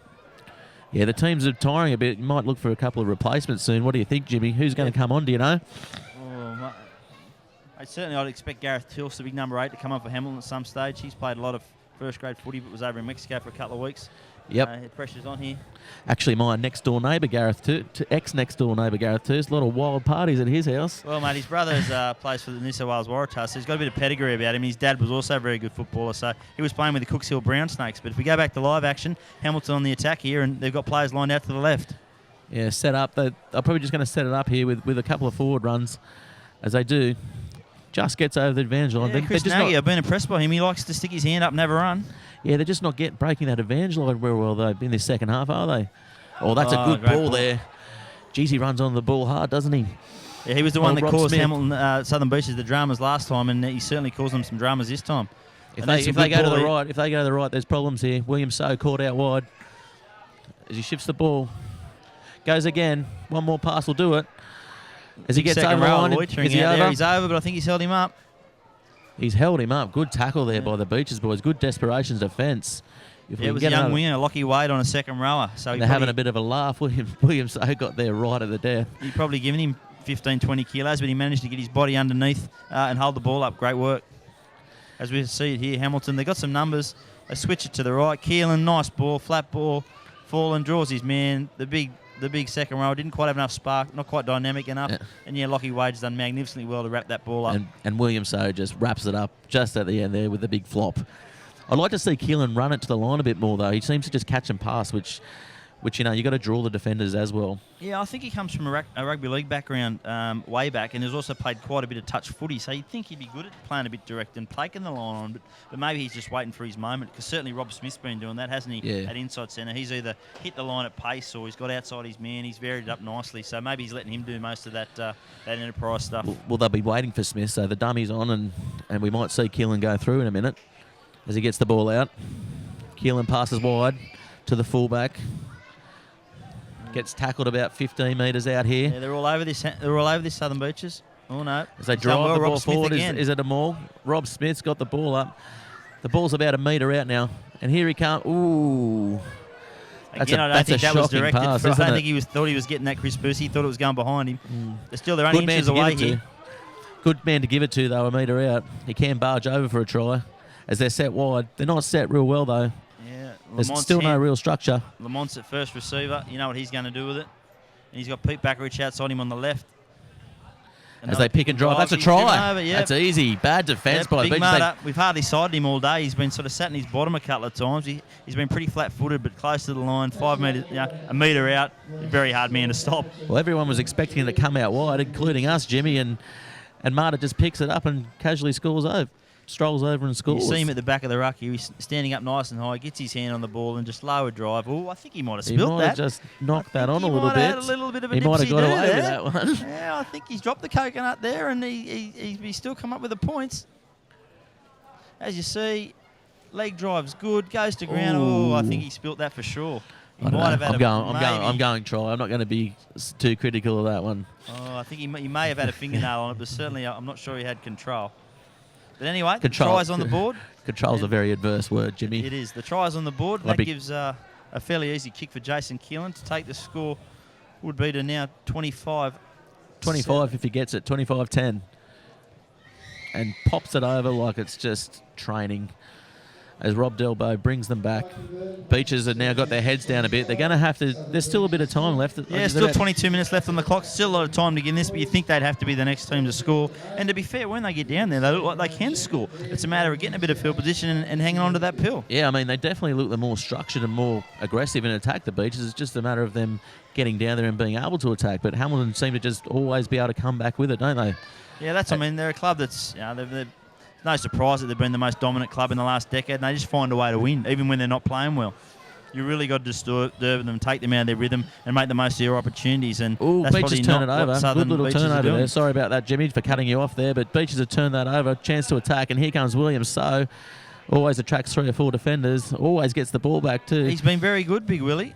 Yeah, the teams are tiring a bit. You might look for a couple of replacements soon. What do you think, Jimmy? Who's going to come on, do you know? I'd expect Gareth Tilse, the big number 8, to come on for Hamilton at some stage. He's played a lot of first-grade footy, but was over in Mexico for a couple of weeks. Yep. Pressure's on here. Actually, my next-door neighbour, ex-next-door neighbour, Gareth Tilse. A lot of wild parties at his house. Well, mate, his brother plays for the New South Wales Waratahs, so he's got a bit of pedigree about him. His dad was also a very good footballer, so he was playing with the Cooks Hill Brown Snakes. But if we go back to live action, Hamilton on the attack here, and they've got players lined out to the left. Yeah, set up. They're probably just going to set it up here with a couple of forward runs, as they do. Just gets over the advantage line. Yeah, Chris Nagy, I've been impressed by him. He likes to stick his hand up and have a run. Yeah, they're just not breaking that advantage line very well, though, in this second half, are they? Oh, that's a good ball there. Geez, he runs on the ball hard, doesn't he? Yeah, he was the one that caused Hamilton, Southern Beaches the dramas last time, and he certainly caused them some dramas this time. If they go to the right, there's problems here. William So caught out wide as he shifts the ball. Goes again. One more pass will do it. As he gets over the line, is he over? He's over, but I think he's held him up. He's held him up. Good tackle there by the Beaches boys. Good desperation defence. It was a young winger, Lockie Wade, on a second rower. So they're having a bit of a laugh. William So got there right at the death. He'd probably given him 15, 20 kilos, but he managed to get his body underneath and hold the ball up. Great work. As we see it here, Hamilton, they got some numbers. They switch it to the right. Keelan, nice ball, flat ball. Fallen draws his man. The big second row didn't quite have enough spark, not quite dynamic enough. Yeah. And Lockie Wade's done magnificently well to wrap that ball up. And William So just wraps it up just at the end there with the big flop. I'd like to see Keelan run it to the line a bit more though. He seems to just catch and pass, which you got to draw the defenders as well. Yeah, I think he comes from a rugby league background way back, and has also played quite a bit of touch footy, so you'd think he'd be good at playing a bit direct and taking the line on, but maybe he's just waiting for his moment, because certainly Rob Smith's been doing that, hasn't he, at inside centre. He's either hit the line at pace or he's got outside his man. He's varied it up nicely, so maybe he's letting him do most of that enterprise stuff. Well, they'll be waiting for Smith, so the dummy's on, and we might see Keelan go through in a minute as he gets the ball out. Keelan passes wide to the fullback. Gets tackled about 15 metres out here. Yeah, they're all over this. They're all over this Southern Beaches. Oh no! As they drive the ball forward, is it a maul? Rob Smith's got the ball up. The ball's about a metre out now, and here he comes. Ooh! Again, I don't think that was directed. Pass, I don't think he thought he was getting that Chris Pussy. He thought it was going behind him. They're still their own inches away here. Good man to give it to though, a metre out. He can barge over for a try, as they're set wide. They're not set real well though. There's still no real structure. Lamont's at first receiver. You know what he's going to do with it. And he's got Pete Backerich outside him on the left. As they pick and drive. That's a try. That's easy. Bad defence by the Beach. We've hardly sided him all day. He's been sort of sat in his bottom a couple of times. He's been pretty flat-footed, but close to the line. 5 metres, a metre out. Very hard man to stop. Well, everyone was expecting him to come out wide, including us, Jimmy, and Marta just picks it up and casually strolls over and scores. You see him at the back of the ruck here. He's standing up nice and high, gets his hand on the ball and just lower drive. Oh, I think he might have spilled that. He might have just knocked that on a little bit. Had a little bit of a he might have got away with that one. Yeah, I think he's dropped the coconut there, and he's still come up with the points. As you see, leg drive's good, goes to ground. Oh, I think he spilt that for sure. I'm going try. I'm not going to be too critical of that one. Oh, I think he may have had a fingernail on it, but certainly I'm not sure he had control. But anyway, the try's on the board. Control's a very adverse word, Jimmy. It is. The try's on the board. That gives a fairly easy kick for Jason Keelan to take the score. Would be to now 25. 25 if he gets it. 25-10. And pops it over like it's just training. As Rob Delbo brings them back. Beaches have now got their heads down a bit. They're going to have to... There's still a bit of time left. Yeah, still 22 minutes left on the clock. Still a lot of time to get in this, but you think they'd have to be the next team to score. And to be fair, when they get down there, they look like they can score. It's a matter of getting a bit of field position and hanging on to that pill. Yeah, I mean, they definitely look the more structured and more aggressive in attack, the Beaches. It's just a matter of them getting down there and being able to attack. But Hamilton seem to just always be able to come back with it, don't they? Yeah, I mean, they're a club that's... they're no surprise that they've been the most dominant club in the last decade, and they just find a way to win, even when they're not playing well. You really got to disturb them, take them out of their rhythm, and make the most of your opportunities. And that's Beaches turn it over. Good little turnover there. Sorry about that, Jimmy, for cutting you off there, but Beaches have turned that over. Chance to attack, and here comes Williams. So always attracts 3 or 4 defenders. Always gets the ball back too. He's been very good, Big Willie.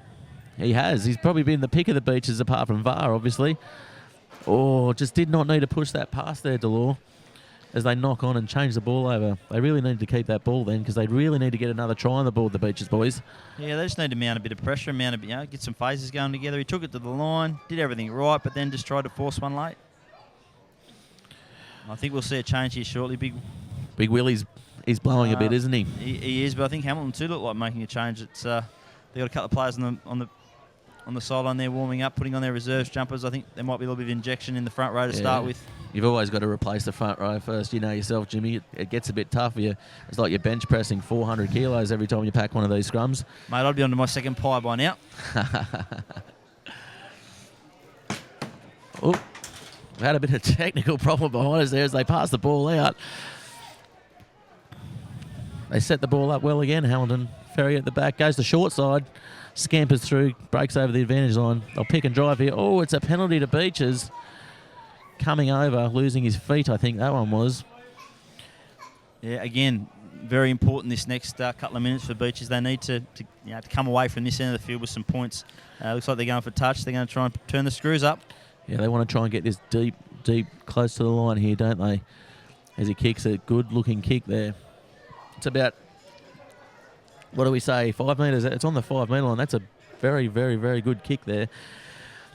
He has. He's probably been the pick of the Beaches, apart from VAR, obviously. Oh, just did not need to push that past there, Delore. As they knock on and change the ball over. They really need to keep that ball then, because they really need to get another try on the board, the Beaches boys. Yeah, they just need to mount a bit of pressure, get some phases going together. He took it to the line, did everything right, but then just tried to force one late. I think we'll see a change here shortly. Big Willie's blowing a bit, isn't he? He is, but I think Hamilton too look like making a change. It's they got a couple of players on the sideline there warming up, putting on their reserves jumpers. I think there might be a little bit of injection in the front row to start with. You've always got to replace the front row first. You know yourself, Jimmy. It gets a bit tough for you. It's like you're bench pressing 400 kilos every time you pack one of these scrums. Mate, I'd be onto my second pie by now. Oh, we had a bit of technical problem behind us there as they pass the ball out. They set the ball up well again. Hamilton, Ferry at the back, goes to short side. Scampers through, breaks over the advantage line. They'll pick and drive here. Oh, it's a penalty to Beaches. Coming over, losing his feet, I think that one was. Yeah, again, very important this next couple of minutes for Beaches. They need to come away from this end of the field with some points. Looks like they're going for touch. They're going to try and turn the screws up. Yeah, they want to try and get this deep, close to the line here, don't they? As he kicks a good-looking kick there. It's about... What do we say? 5 metres? It's on the 5 metre line. That's a very, very, very good kick there.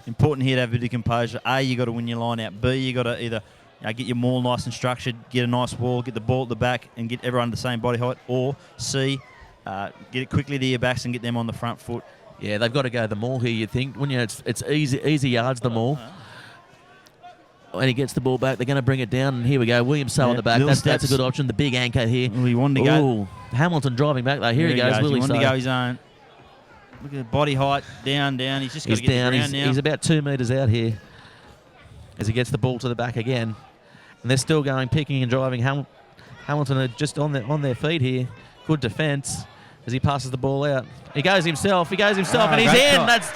Important here to have a bit of composure. A, you got to win your line out. B, you got to either get your maul nice and structured, get a nice wall, get the ball at the back, and get everyone the same body height. Or C, get it quickly to your backs and get them on the front foot. Yeah, they've got to go the maul here, you think. When it's easy yards, the maul. When he gets the ball back, they're going to bring it down. And here we go. William So on the back. That's a good option. The big anchor here. Well, he wanted to go. Hamilton driving back, though. Here he goes. Willie he wanted So. to go his own. Look at the body height. Down. He's just got to get down. the ground now. He's about 2 metres out here as he gets the ball to the back again. And they're still going, picking and driving. Hamilton are just on their feet here. Good defence as he passes the ball out. He goes himself, and he's in. Shot. That's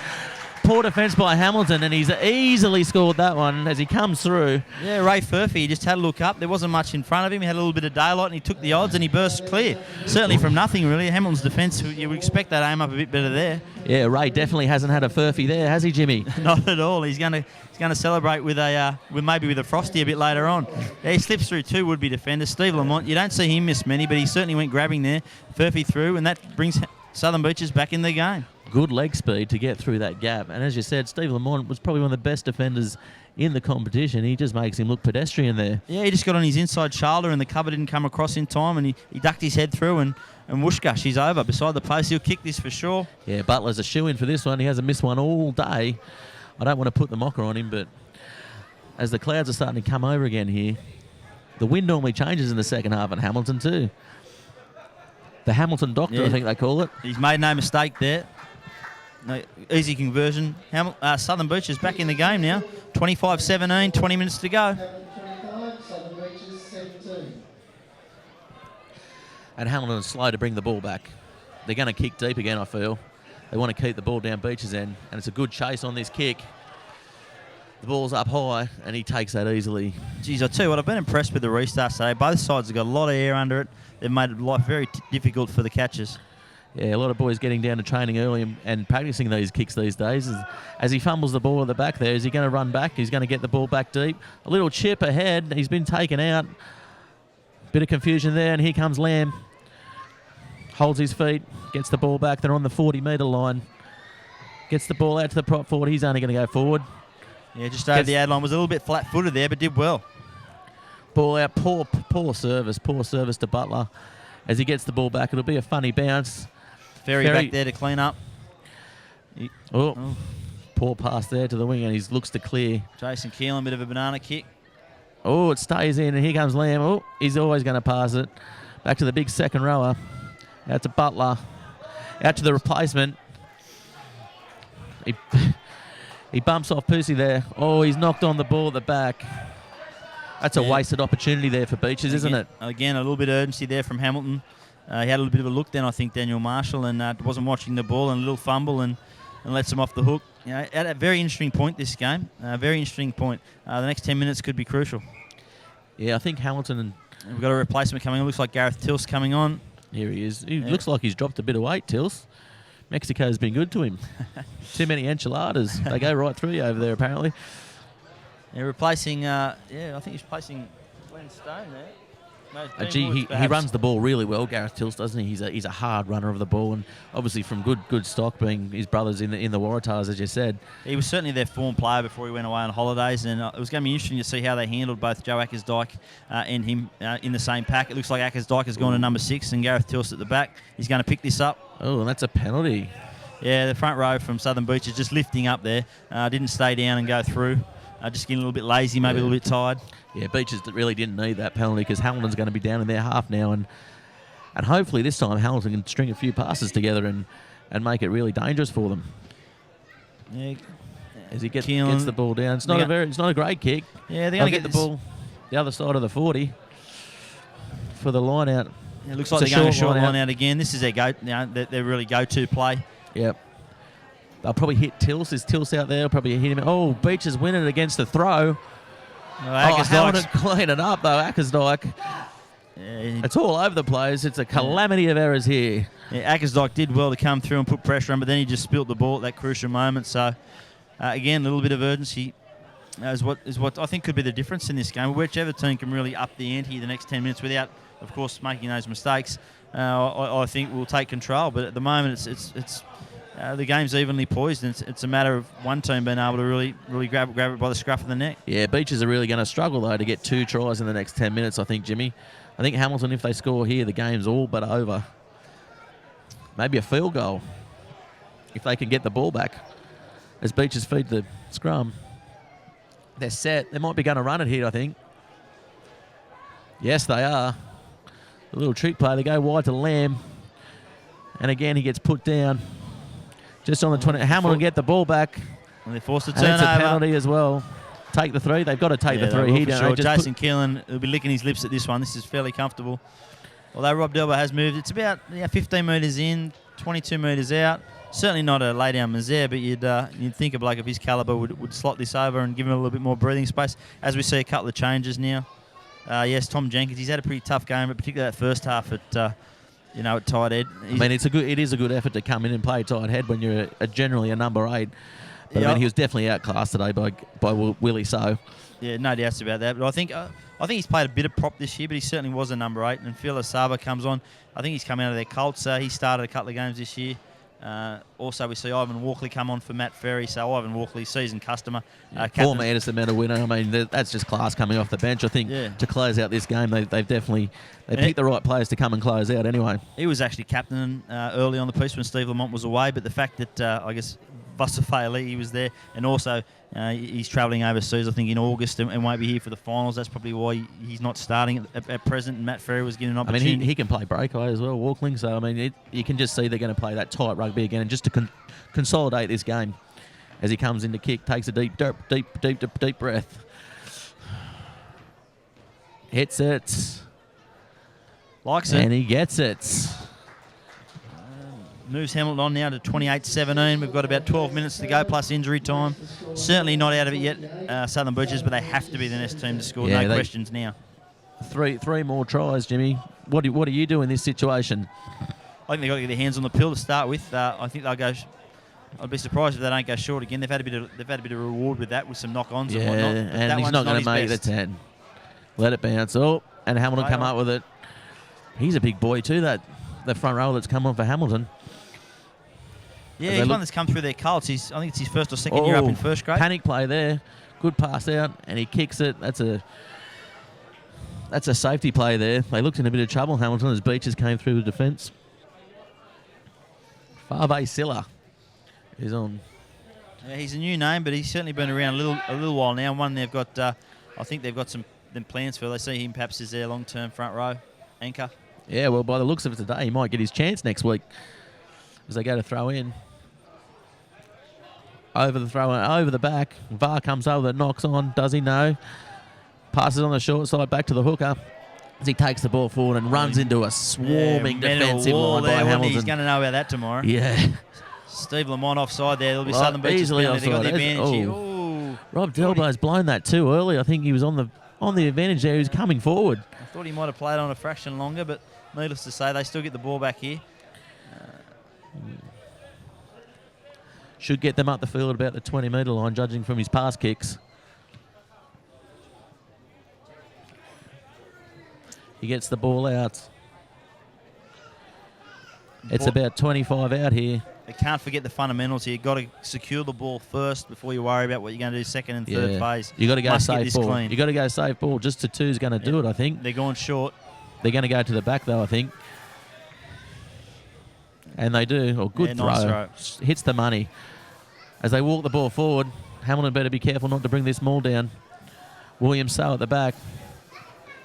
poor defence by Hamilton, and he's easily scored that one as he comes through. Yeah, Ray Furphy, he just had a look up. There wasn't much in front of him. He had a little bit of daylight, and he took the odds, and he burst clear. Certainly from nothing, really. Hamilton's defence, you would expect that aim up a bit better there. Yeah, Ray definitely hasn't had a Furphy there, has he, Jimmy? Not at all. He's going to celebrate with a Frosty a bit later on. Yeah, he slips through two would-be defenders. Steve Lamont, you don't see him miss many, but he certainly went grabbing there. Furphy through, and that brings Southern Beaches back in the game. Good leg speed to get through that gap. And as you said, Steve Lamont was probably one of the best defenders in the competition. He just makes him look pedestrian there. Yeah, he just got on his inside shoulder and the cover didn't come across in time, and he ducked his head through and whoosh gush, he's over. Beside the post, he'll kick this for sure. Yeah, Butler's a shoe-in for this one. He hasn't missed one all day. I don't want to put the mocker on him, but as the clouds are starting to come over again here, the wind normally changes in the second half at Hamilton too. The Hamilton Doctor, Yeah. I think they call it. He's made no mistake there. No, easy conversion. Southern Beach is back in the game now. 25-17, 20 minutes to go. 25, Southern Beaches 17. And Hamilton is slow to bring the ball back. They're going to kick deep again, I feel. They want to keep the ball down Beach's end, and it's a good chase on this kick. The ball's up high, and he takes that easily. Geez, I tell you what, I've been impressed with the restart today. Both sides have got a lot of air under it. They've made life very difficult for the catchers. Yeah, a lot of boys getting down to training early and practicing these kicks these days. As he fumbles the ball at the back there, is he going to run back? He's going to get the ball back deep. A little chip ahead. He's been taken out. Bit of confusion there, and here comes Lamb. Holds his feet, gets the ball back. They're on the 40-metre line. Gets the ball out to the prop forward. He's only going to go forward. Yeah, just over the ad line. Was a little bit flat-footed there, but did well. Ball out. Poor service to Butler. As he gets the ball back, it'll be a funny bounce. Ferry back there to clean up. Poor pass there to the wing, and he looks to clear. Jason Keelan, bit of a banana kick. Oh, it stays in, and here comes Lamb. Oh, he's always going to pass it. Back to the big second rower. Out to Butler. Out to the replacement. He bumps off Pussy there. Oh, he's knocked on the ball at the back. That's a wasted opportunity there for Beaches, isn't it? Again, a little bit of urgency there from Hamilton. He had a little bit of a look then, I think, Daniel Marshall, and wasn't watching the ball, and a little fumble and lets him off the hook. You know, at a very interesting point this game. Very interesting point. The next 10 minutes could be crucial. Yeah, I think Hamilton and... We've got a replacement coming on. Looks like Gareth Tilse coming on. Here he is. He looks like he's dropped a bit of weight, Tilse. Mexico's been good to him. Too many enchiladas. They go right through you over there, apparently. They're replacing, I think he's replacing Glenn Stone there. He runs the ball really well, Gareth Tilse, doesn't he? He's a hard runner of the ball, and obviously from good stock, being his brothers in the Waratahs, as you said. He was certainly their form player before he went away on holidays, and it was going to be interesting to see how they handled both Joe Ackersdyke and him in the same pack. It looks like Ackersdyke has gone to number 6, and Gareth Tilse at the back. He's going to pick this up. Oh, and that's a penalty. Yeah, the front row from Southern Beach is just lifting up there. Didn't stay down and go through. Just getting a little bit lazy, maybe a little bit tired. Yeah, Beaches really didn't need that penalty because Hamilton's going to be down in their half now, and hopefully this time Hamilton can string a few passes together and make it really dangerous for them. Yeah, as he gets the ball down, it's not a great kick. Yeah, they're going to get the ball the other side of the 40 for the line out. Yeah, it looks like they're going a short line out again. This is their their really go-to play. Yep. They'll probably hit Tilse. Is Tilse out there? They'll probably hit him. Oh, Beach is winning against the throw. Hamilton clean it up, though, Ackersdyke. Yeah, it's all over the place. It's a calamity of errors here. Yeah, Ackersdyke did well to come through and put pressure on, but then he just spilt the ball at that crucial moment. So, again, a little bit of urgency is what I think could be the difference in this game. Whichever team can really up the ante the next 10 minutes without, of course, making those mistakes, I think will take control. But at the moment, it's the game's evenly poised, and it's a matter of one team being able to really grab it by the scruff of the neck. Yeah, Beaches are really going to struggle, though, to get 2 tries in the next 10 minutes, I think, Jimmy. I think Hamilton, if they score here, the game's all but over. Maybe a field goal, if they can get the ball back, as Beaches feed the scrum. They're set. They might be going to run it here, I think. Yes, they are. A little trick play. They go wide to Lamb. And again, he gets put down. Just on the 20. Hamilton get the ball back. And they forced a And turnover. it's a penalty as well. Take the 3. They've got to take the 3 here, don't sure. they? Just Jason Keelan will be licking his lips at this one. This is fairly comfortable. Although Rob Delbo has moved. It's about 15 metres in, 22 metres out. Certainly not a lay-down misère, but you'd think a bloke of his calibre would slot this over and give him a little bit more breathing space. As we see a couple of changes now. Yes, Tom Jenkins, he's had a pretty tough game, but particularly that first half at tight head. I mean, it is a good effort to come in and play tight head when you're generally a number 8. But I mean, he was definitely outclassed today by Willie So. Yeah, no doubts about that. But I think he's played a bit of prop this year, but he certainly was a number 8. And Phil Saba comes on. I think he's come out of their Colts. He started a couple of games this year. Also, we see Ivan Walkley come on for Matt Ferry. So Ivan Walkley, seasoned customer. Former Edison Medal winner. I mean, that's just class coming off the bench. I think to close out this game, they've definitely picked the right players to come and close out anyway. He was actually captain early on the piece when Steve Lamont was away, but the fact that, I guess, Vasafale, he was there, and also he's travelling overseas, I think, in August and won't be here for the finals. That's probably why he's not starting at present, and Matt Ferry was given an opportunity. I mean, he can play breakaway as well, Walkling, so, I mean, you can just see they're going to play that tight rugby again and just to consolidate this game as he comes in to kick, takes a deep breath. Hits it. Likes it. And he gets it. Moves Hamilton on now to 28-17. We've got about 12 minutes to go plus injury time. Certainly not out of it yet, Southern Beaches, but they have to be the next team to score. No questions now. Three more tries, Jimmy. What do you do in this situation? I think they've got to get their hands on the pill to start with. I think they'll go. I'd be surprised if they don't go short again. They've had a bit of reward with that, with some knock-ons and whatnot. And he's not going to make the 10. Let it bounce. Oh, and Hamilton come up with it. He's a big boy too. The front row that's come on for Hamilton. Yeah, he's one that's come through their Colts. I think it's his first or second year up in first grade. Panic play there. Good pass out, and he kicks it. That's a safety play there. They looked in a bit of trouble, Hamilton, as Beaches came through the defence. Fave Silla is on. Yeah, he's a new name, but he's certainly been around a little while now. One they've got, I think they've got some plans for. They see him perhaps as their long-term front row anchor. Yeah, well, by the looks of it today, he might get his chance next week as they go to throw in. Over the throw, over the back. VAR comes over, knocks on. Does he? No. Passes on the short side back to the hooker as he takes the ball forward and runs into a swarming defensive line by Hamilton. He's going to know about that tomorrow. Yeah. Steve Lamont offside there. There'll be Southern Beaches easily penalty. They got the offside. advantage here. Rob Delbo's blown that too early. I think he was on the advantage there. He was coming forward. I thought he might have played on a fraction longer, but needless to say, they still get the ball back here. Should get them up the field at about the 20-metre line, judging from his pass kicks. He gets the ball out. It's about 25 out here. They can't forget the fundamentals here. You've got to secure the ball first before you worry about what you're going to do second and third phase. You've got to go safe ball. Clean. You've got to go safe ball. Just to 2 is going to do it, I think. They're going short. They're going to go to the back, though, I think. And they do. Oh, good throw. Nice throw. Hits the money. As they walk the ball forward, Hamilton better be careful not to bring this maul down. William So at the back.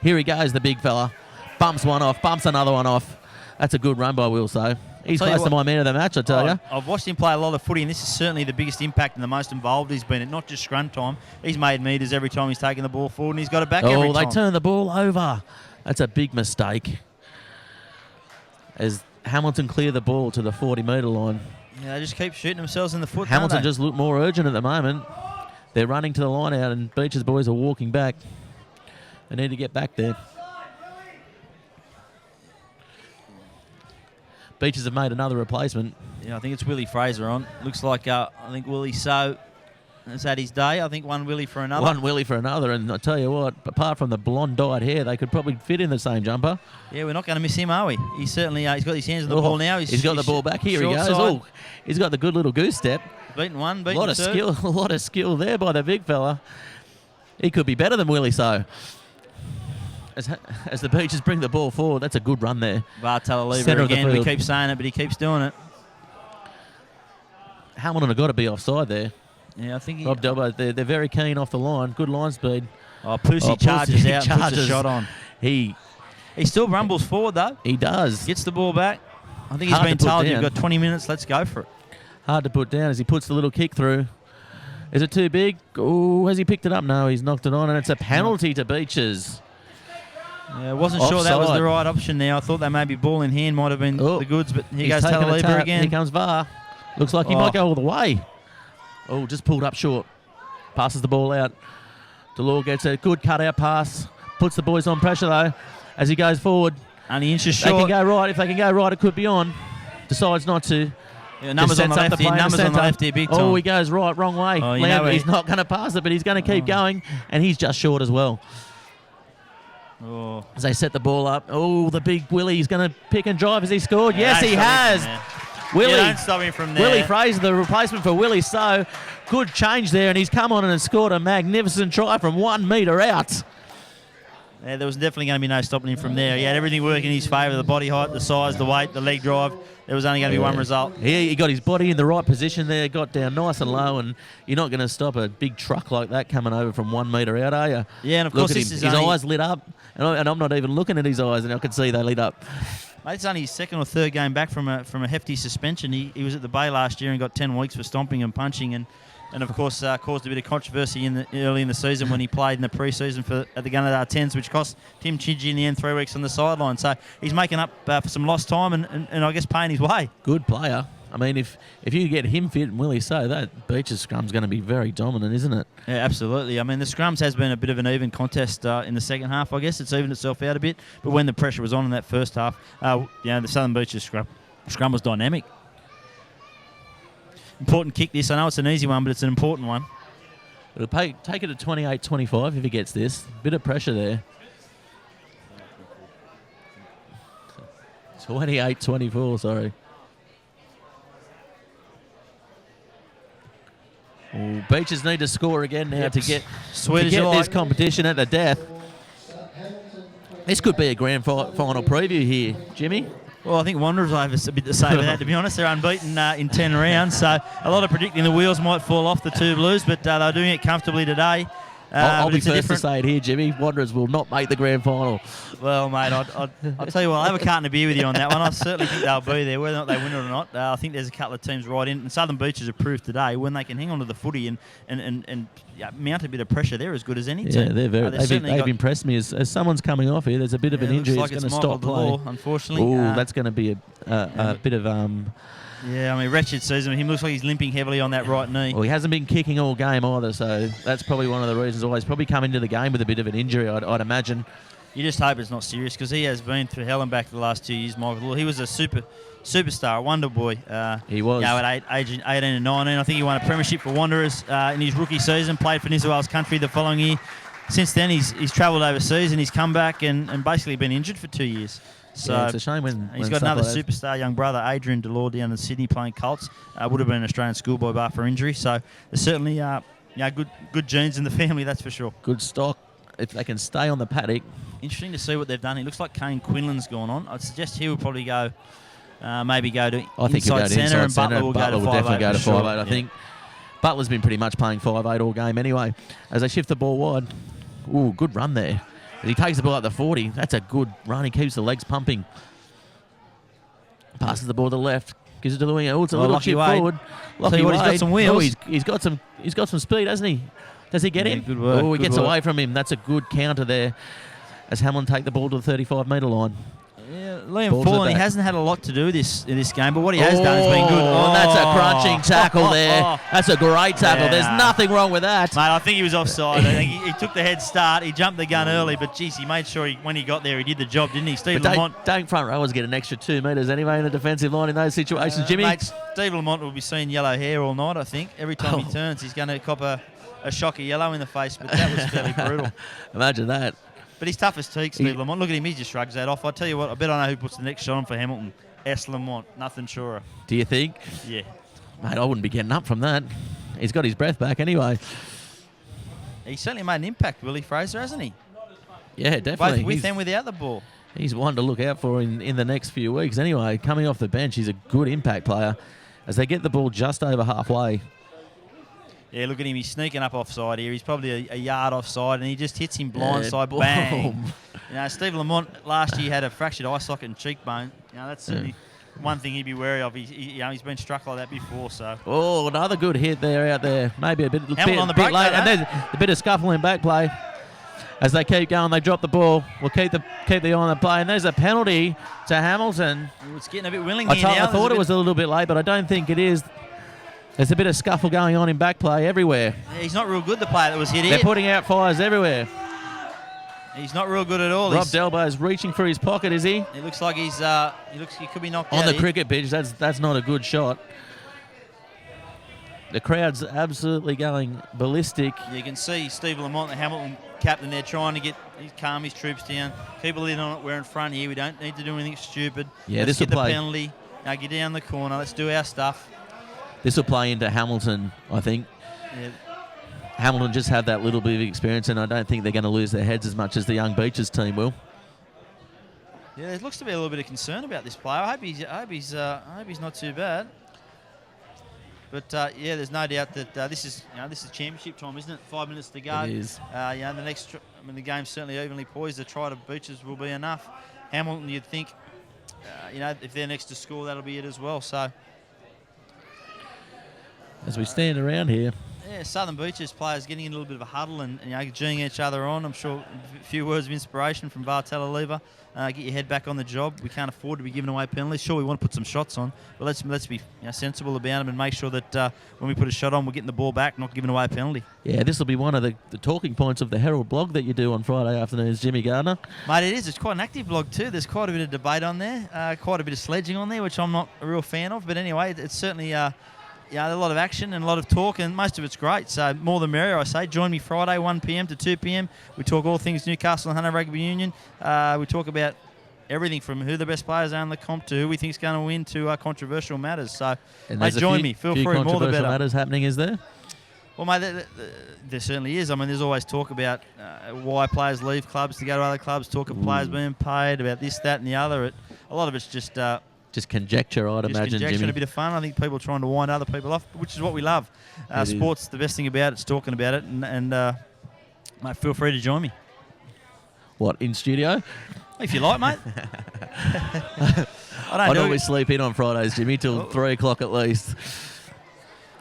Here he goes, the big fella. Bumps one off, bumps another one off. That's a good run by Will So. He's close to my man of the match, I tell you. I've watched him play a lot of footy, and this is certainly the biggest impact and the most involved he's been at, not just scrum time. He's made metres every time he's taken the ball forward, and he's got it back every time. Oh, they turn the ball over. That's a big mistake. As Hamilton clear the ball to the 40-metre line. Yeah, they just keep shooting themselves in the foot, Hamilton don't they? just look more urgent at the moment. They're running to the line out, and Beach's boys are walking back. They need to get back there. Beaches have made another replacement. Yeah, I think it's Willie Fraser on. Looks like, I think Willie So has had his day. I think one Willie for another. One Willie for another, and I tell you what, apart from the blonde dyed hair, they could probably fit in the same jumper. Yeah, we're not going to miss him, are we? He's certainly he's got his hands on the ball now. He's got the ball back. Here he goes. Side. Oh, he's got the good little goose step. Beaten one, beaten a lot of two. skill, a lot of skill there by the big fella. He could be better than Willie. So, as the Beaches bring the ball forward, that's a good run there. Bartella Centre of the again. We field. keep saying it, but he keeps doing it. Hamilton have got to be offside there. Yeah, I think he. Rob Delbo, they're very keen off the line. Good line speed. Oh, Pussy charges Pussy out, and puts a shot on. He still rumbles forward though. He does. Gets the ball back. I think he's Hard been to put told down. you've got 20 minutes. Let's go for it. Hard to put down as he puts the little kick through. Is it too big? Oh, has he picked it up? No, he's knocked it on, and it's a penalty to Beaches. Yeah, I wasn't sure that was Offside. the right option there. I thought that maybe ball in hand might have been the goods, but here He's goes taking a Talaliba tap. again. Here comes VAR. Looks like he might go all the way. Oh, just pulled up short. Passes the ball out. Delore gets a good cut-out pass. Puts the boys on pressure, though, as he goes forward. Only inches They short. can go right. If they can go right, it could be on. Decides not to. Yeah, numbers on the left here. Numbers on the left here, big time. Oh, he goes right, wrong way. Oh, you know He's not going to pass it, but he's going to keep going, and he's just short as well. Oh. As they set the ball up. Oh, the big Willie. He's going to pick and drive. Has he scored? Yeah, Yes, he has. Willie, don't stop him from there. Willie Fraser, the replacement for Willie So. Good change there, and he's come on and has scored a magnificent try from 1 metre out. Yeah, there was definitely going to be no stopping him from there. He had everything working in his favour, the body height, the size, the weight, the leg drive. There was only going to be one result. He got his body in the right position there, got down nice and low, and you're not going to stop a big truck like that coming over from 1 metre out, are you? Yeah, and of Look course at this him. is His only, eyes lit up, and I'm not even looking at his eyes, and I can see they lit up. Mate, it's only his second or third game back from a hefty suspension. He was at the Bay last year and got 10 weeks for stomping and punching, and of course caused a bit of controversy early in the season when he played in the pre-season at the Gunnedah 10s, which cost Tim Chidgey in the end 3 weeks on the sideline. So he's making up for some lost time and I guess paying his way. Good player. I mean, if you get him fit and Willie So, that Beaches scrum's going to be very dominant, isn't it? Yeah, absolutely. I mean, the scrums has been a bit of an even contest in the second half. I guess it's evened itself out a bit, but when the pressure was on in that first half, the Southern Beaches scrum was dynamic. Important kick this. I know it's an easy one, but it's an important one. It'll take it to 28-25 if he gets this. Bit of pressure there. 28-24, sorry. Oh, Beaches need to score again now to get this competition at the death. This could be a grand final preview here, Jimmy. Well, I think Wanderers have a bit to say about that, to be honest. They're unbeaten in 10 rounds, so a lot of predicting the wheels might fall off the two Blues, but they're doing it comfortably today. I'll be first to say it here, Jimmy. Wanderers will not make the grand final. Well, mate, I'll tell you what, I'll have a carton of beer with you on that one. I certainly think they'll be there, whether or not they win it or not. I think there's a couple of teams right in. And Southern Beaches have proved today when they can hang on to the footy and mount a bit of pressure, they're as good as any team. Yeah, they've impressed me. As someone's coming off here, there's a bit of an injury that's going to stop play. Unfortunately. Oh, that's going to be a bit of... Yeah, I mean, wretched season. He looks like he's limping heavily on that right knee. Well, he hasn't been kicking all game either, so that's probably one of the reasons why he's probably come into the game with a bit of an injury, I'd imagine. You just hope it's not serious, because he has been through hell and back the last 2 years, Michael. He was a superstar, a wonder boy. He was. At age 18 and 19. I think he won a premiership for Wanderers in his rookie season, played for New South Wales Country the following year. Since then, he's travelled overseas and he's come back and basically been injured for 2 years. So it's a shame when he's got another superstar young brother, Adrian Delore, down in Sydney playing Colts. Would have been an Australian schoolboy bar for injury. So there's certainly good genes in the family, that's for sure. Good stock if they can stay on the paddock. Interesting to see what they've done. It looks like Kane Quinlan's gone on. I'd suggest he would probably go to inside centre, and Butler will definitely go to 5'8", I think. Butler's been pretty much playing 5'8" all game anyway. As they shift the ball wide. Ooh, good run there. As he takes the ball up the 40, that's a good run. He keeps the legs pumping. Passes the ball to the left. Gives it to the wing. Oh, it's a little chip forward. He's got some wheels. Oh, he's got some speed, hasn't he? Does he get him? Good work. Oh, he gets away from him. That's a good counter there. As Hamlin take the ball to the 35-metre line. Yeah, Liam Balls Fullen, are he back. hasn't had a lot to do in this game, but what he has done has been good. Oh, that's a crunching tackle there. That's a great tackle. Yeah, There's no. nothing wrong with that. Mate, I think he was offside. I think he took the head start. He jumped the gun early, but geez, he made sure when he got there, he did the job, didn't he? Steve But Lamont. don't front rowers get an extra 2 metres anyway in the defensive line in those situations, Jimmy? Mate, Steve Lamont will be seeing yellow hair all night, I think. Every time he turns, he's going to cop a shock of yellow in the face, but that was fairly brutal. Imagine that. But he's tough as teak, Steve Lamont. Look at him, he just shrugs that off. I tell you what, I bet I know who puts the next shot on for Hamilton. S. Lamont, nothing surer. Do you think? Yeah. Mate, I wouldn't be getting up from that. He's got his breath back anyway. He's certainly made an impact, Willie Fraser, hasn't he? Yeah, definitely. Both with and without the ball. He's one to look out for in the next few weeks. Anyway, coming off the bench, he's a good impact player as they get the ball just over halfway. Yeah, look at him. He's sneaking up offside here. He's probably a yard offside, and he just hits him blindside. Bang. You know, Steve Lamont last year had a fractured eye socket and cheekbone. You know, that's certainly one thing he'd be wary of. He's been struck like that before. So. Oh, another good hit there out there. Maybe a bit on the break late. though, And there's a bit of scuffling back play. As they keep going, they drop the ball. We'll keep the eye on the play. And there's a penalty to Hamilton. It's getting a bit willing here I now. thought it was a little bit late, but I don't think it is. There's a bit of scuffle going on in back play everywhere. Yeah, he's not real good, the player that was hit They're here. putting out fires everywhere. He's not real good at all. Rob Delbo's reaching for his pocket, is he? It looks like he could be knocked out On the here. cricket pitch, that's not a good shot. The crowd's absolutely going ballistic. You can see Steve Lamont, the Hamilton captain there, trying to calm his troops down. Keep a lid on it. We're in front here. We don't need to do anything stupid. Yeah, Let's this will get the play. penalty. Now get down the corner. Let's do our stuff. This will play into Hamilton, I think. Yeah. Hamilton just have that little bit of experience, and I don't think they're going to lose their heads as much as the Young Beaches team will. Yeah, there looks to be a little bit of concern about this player. I hope he's not too bad. But yeah, there's no doubt that this is championship time, isn't it? 5 minutes to go. It is. The game's certainly evenly poised. The try to Beaches will be enough. Hamilton, you'd think, if they're next to score, that'll be it as well. So. As we stand around here. Yeah, Southern Beaches players getting in a little bit of a huddle and geeing each other on. I'm sure a few words of inspiration from Vartella Lever. Get your head back on the job. We can't afford to be giving away penalties. Sure, we want to put some shots on, but let's be sensible about them and make sure that when we put a shot on, we're getting the ball back, not giving away a penalty. Yeah, this will be one of the talking points of the Herald blog that you do on Friday afternoons, Jimmy Gardner. Mate, it is. It's quite an active blog too. There's quite a bit of debate on there, quite a bit of sledging on there, which I'm not a real fan of. But anyway, it's certainly a lot of action and a lot of talk, and most of it's great. So more the merrier, I say. Join me Friday, 1 p.m. to 2 p.m. We talk all things Newcastle and Hunter Rugby Union. We talk about everything from who the best players are in the comp to who we think is going to win to controversial matters. So, mate, join me. Feel free. More the controversial better. matters happening, is there? Well, mate, there certainly is. I mean, there's always talk about why players leave clubs to go to other clubs, talk of players being paid, about this, that, and the other. A lot of it's just conjecture, I'd imagine, conjecture, Jimmy. And a bit of fun. I think people trying to wind other people off, which is what we love. Sport's the best thing about it. It's talking about it. And mate, feel free to join me. What, in studio? If you like, mate. I normally sleep in on Fridays, Jimmy, till 3 o'clock at least.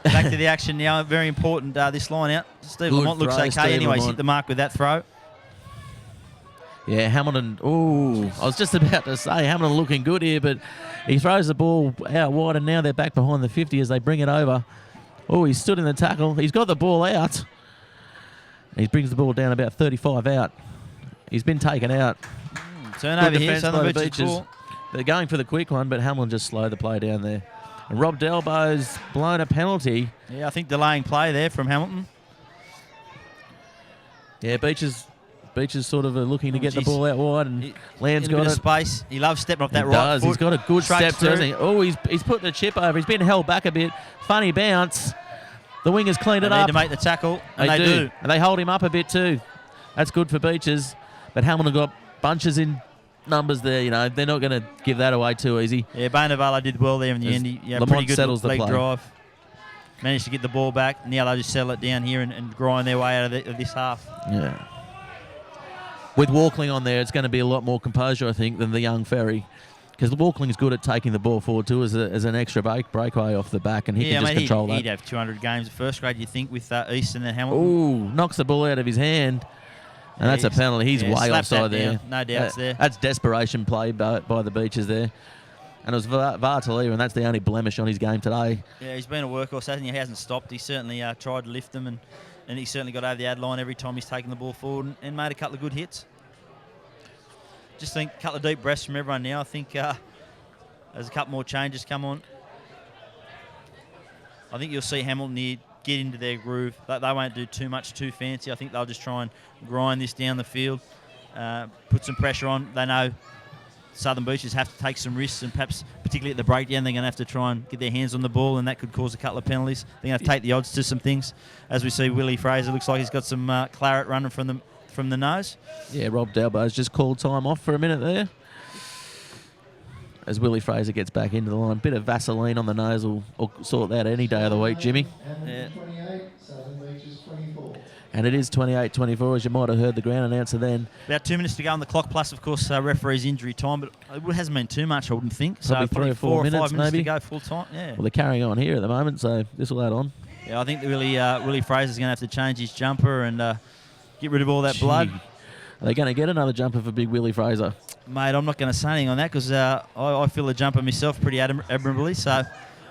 Back to the action now. Very important, this line out. Steve Lamont looks okay Steve anyway. He's Lamont. hit the mark with that throw. Yeah, Hamilton. Ooh, I was just about to say Hamilton looking good here, but he throws the ball out wide, and now they're back behind the 50 as they bring it over. Oh, he stood in the tackle. He's got the ball out. He brings the ball down about 35 out. He's been taken out. Turnover Good here. defence Southern by the Beaches ball. They're going for the quick one, but Hamilton just slowed the play down there. And Rob Delbo's blown a penalty. Yeah, I think delaying play there from Hamilton. Yeah, Beaches sort of looking to get the ball out wide, and Land's in a got bit it. of space. He loves stepping off that He right does. foot. He's got a good Straight step, doesn't he? Oh, he's put the chip over. He's been held back a bit. Funny bounce. The wingers cleaned it They up. need to make the tackle, and they do. And they hold him up a bit too. That's good for Beaches. But Hamilton got bunches in numbers there. They're not going to give that away too easy. Yeah, Bainavala did well there in the end. Lamont Pretty good settles the leg play. drive. Managed to get the ball back. Now they just settle it down here and grind their way out of this half. Yeah. With Walkling on there, it's going to be a lot more composure, I think, than the young Ferry. Because Walkling's good at taking the ball forward too as an extra breakaway off the back, and he can just control that. He'd have 200 games at first grade, you think, with East and then Hamilton. Ooh, knocks the ball out of his hand. And that's a penalty. He's way slapped offside that there. down. No doubts there. That's desperation play by the Beaches there. And it was Vartaliva, and that's the only blemish on his game today. Yeah, he's been a workhorse, hasn't he? He hasn't stopped. He certainly tried to lift them, and he certainly got over the ad line every time he's taken the ball forward and made a couple of good hits. Just think a couple of deep breaths from everyone now. I think there's a couple more changes come on. I think you'll see Hamilton here get into their groove. They won't do too much too fancy. I think they'll just try and grind this down the field, put some pressure on. They know Southern Beaches have to take some risks, and perhaps particularly at the breakdown, they're going to have to try and get their hands on the ball, and that could cause a couple of penalties. They're going to take the odds to some things. As we see, Willie Fraser looks like he's got some claret running from the nose. Yeah, Rob Dalbo's just called time off for a minute there. As Willie Fraser gets back into the line. Bit of Vaseline on the nose will sort that any day of the week, Jimmy. Yeah. 28, Southern Beaches 24. And it is 28-24, as you might have heard the ground announcer then. About 2 minutes to go on the clock, plus, of course, referee's injury time, but it hasn't been too much, I wouldn't think. Probably So 3 or 4 minutes, 5 minutes maybe. to go full time, yeah. Well, they're carrying on here at the moment, so this will add on. Yeah, I think that Willie Fraser's going to have to change his jumper and get rid of all that blood. Are they going to get another jumper for big Willie Fraser? Mate, I'm not going to say anything on that because I feel the jumper myself pretty admirably. So,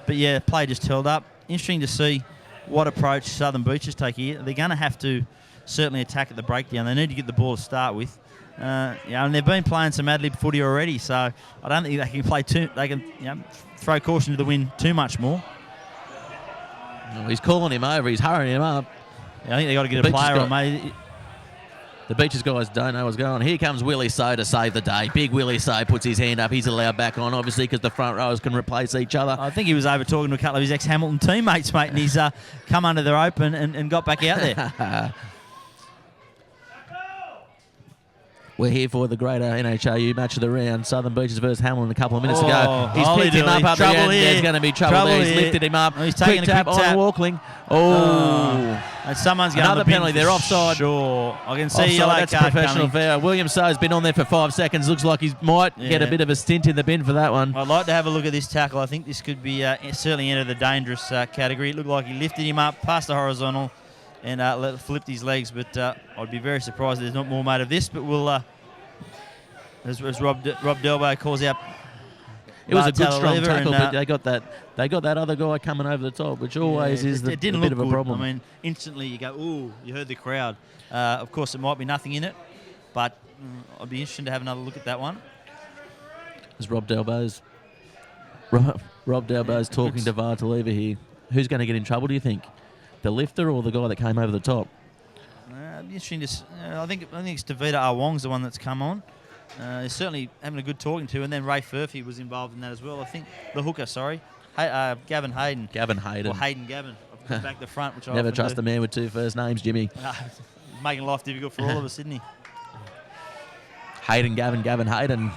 but yeah, play just held up. Interesting to see what approach Southern Beaches take here. They're going to have to certainly attack at the breakdown. They need to get the ball to start with. And they've been playing some ad lib footy already, so I don't think they can play too. They can throw caution to the wind too much more. Oh, he's calling him over. He's hurrying him up. Yeah, I think they got to get a player on, mate. The Beaches guys don't know what's going on. Here comes Willie So to save the day. Big Willie So puts his hand up. He's allowed back on, obviously, because the front rowers can replace each other. I think he was over talking to a couple of his ex-Hamilton teammates, mate, and he's come under their open and got back out there. We're here for the greater NHRU match of the round. Southern Beaches versus Hamilton a couple of minutes ago. He's holy picked him up dilly. the end. There's going to be trouble there. He's here. lifted him up. Oh, he's taking quick a tap quick on tap. Walkling. Oh. And someone's going Another to the bin penalty. for They're offside. Sure. I can see Offside, yellow that's a card professional coming. foul. William So's been on there for 5 seconds. Looks like he might get a bit of a stint in the bin for that one. I'd like to have a look at this tackle. I think this could be certainly enter the dangerous category. It looked like he lifted him up past the horizontal and flipped his legs, but I'd be very surprised there's not more made of this, but we'll... As Rob Delbo calls out, it was a good strong tackle, and, but they got that other guy coming over the top, which always is it didn't a bit look of a good. problem. I mean, instantly you go, ooh, you heard the crowd. Of course, it might be nothing in it, but I'd be interested to have another look at that one. As Rob Delbo's talking to Vartaliva here. Who's going to get in trouble, do you think? The lifter or the guy that came over the top? It'd be interesting to. I think it's Davida Awong's the one that's come on. He's certainly having a good talking to, and then Ray Furphy was involved in that as well. I think the hooker, Gavin Hayden. Gavin Hayden. Or Hayden Gavin. I've put back the front, which I Never often trust do. a man with 2 first names, Jimmy. Making life difficult for all of us, isn't he? Hayden, Gavin Hayden.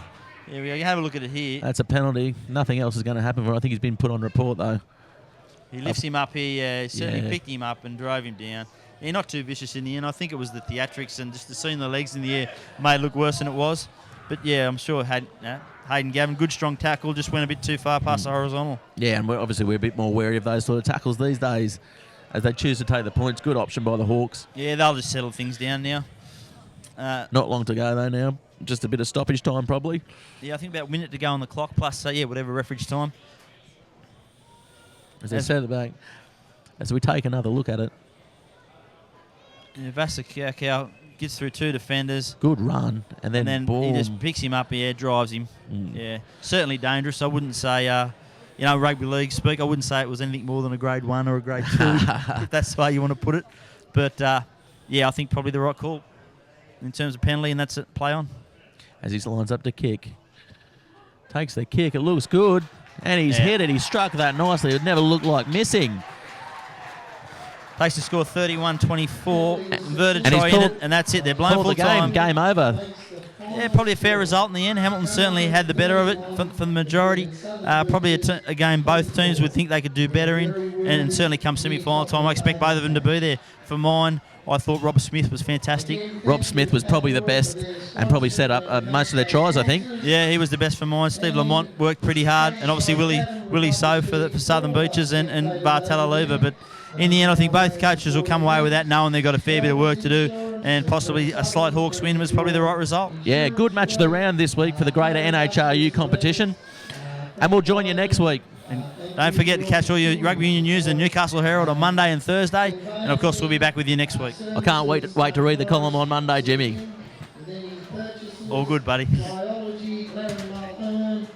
Yeah, we have a look at it here. That's a penalty. Nothing else is going to happen for him. I think he's been put on report, though. He lifts him up here. He certainly Yeah. picked him up and drove him down. Yeah, not too vicious in the end. I think it was the theatrics and just seeing the legs in the air made it look worse than it was. But yeah, I'm sure Hayden Gavin, good strong tackle, just went a bit too far past the horizontal. Yeah, and we're a bit more wary of those sort of tackles these days as they choose to take the points. Good option by the Hawks. Yeah, they'll just settle things down now. Not long to go, though, now. Just a bit of stoppage time, probably. Yeah, I think about a minute to go on the clock, plus, whatever reference time. As they set it back. As we take another look at it. Yeah, Vasa gets through 2 defenders. Good run. And then boom. He just picks him up, drives him. Yeah, certainly dangerous. I wouldn't say, rugby league speak, I wouldn't say it was anything more than a grade 1 or a grade 2, if that's the way you want to put it. But, I think probably the right call in terms of penalty, and that's it, play on. As he lines up to kick. Takes the kick. It looks good. And he's hit it. He struck that nicely. It never looked like missing. Takes the score 31-24. Inverted And try he's in called- it, and that's it. They're blown Called full the time. game over. Yeah, probably a fair result in the end. Hamilton certainly had the better of it for the majority. Probably a game both teams would think they could do better in, and certainly come semi-final time, I expect both of them to be there. For mine, I thought Rob Smith was fantastic. Rob Smith was probably the best and probably set up most of their tries, I think. Yeah, he was the best for mine. Steve Lamont worked pretty hard, and obviously Willie So for Southern Beaches and Vartaliva. But in the end, I think both coaches will come away with that knowing they've got a fair bit of work to do, and possibly a slight Hawks win was probably the right result. Yeah, good match of the round this week for the greater NHRU competition. And we'll join you next week. And don't forget to catch all your rugby union news in the Newcastle Herald on Monday and Thursday. And of course, we'll be back with you next week. I can't wait to read the column on Monday, Jimmy. All good, buddy. Biology, Larry Martin,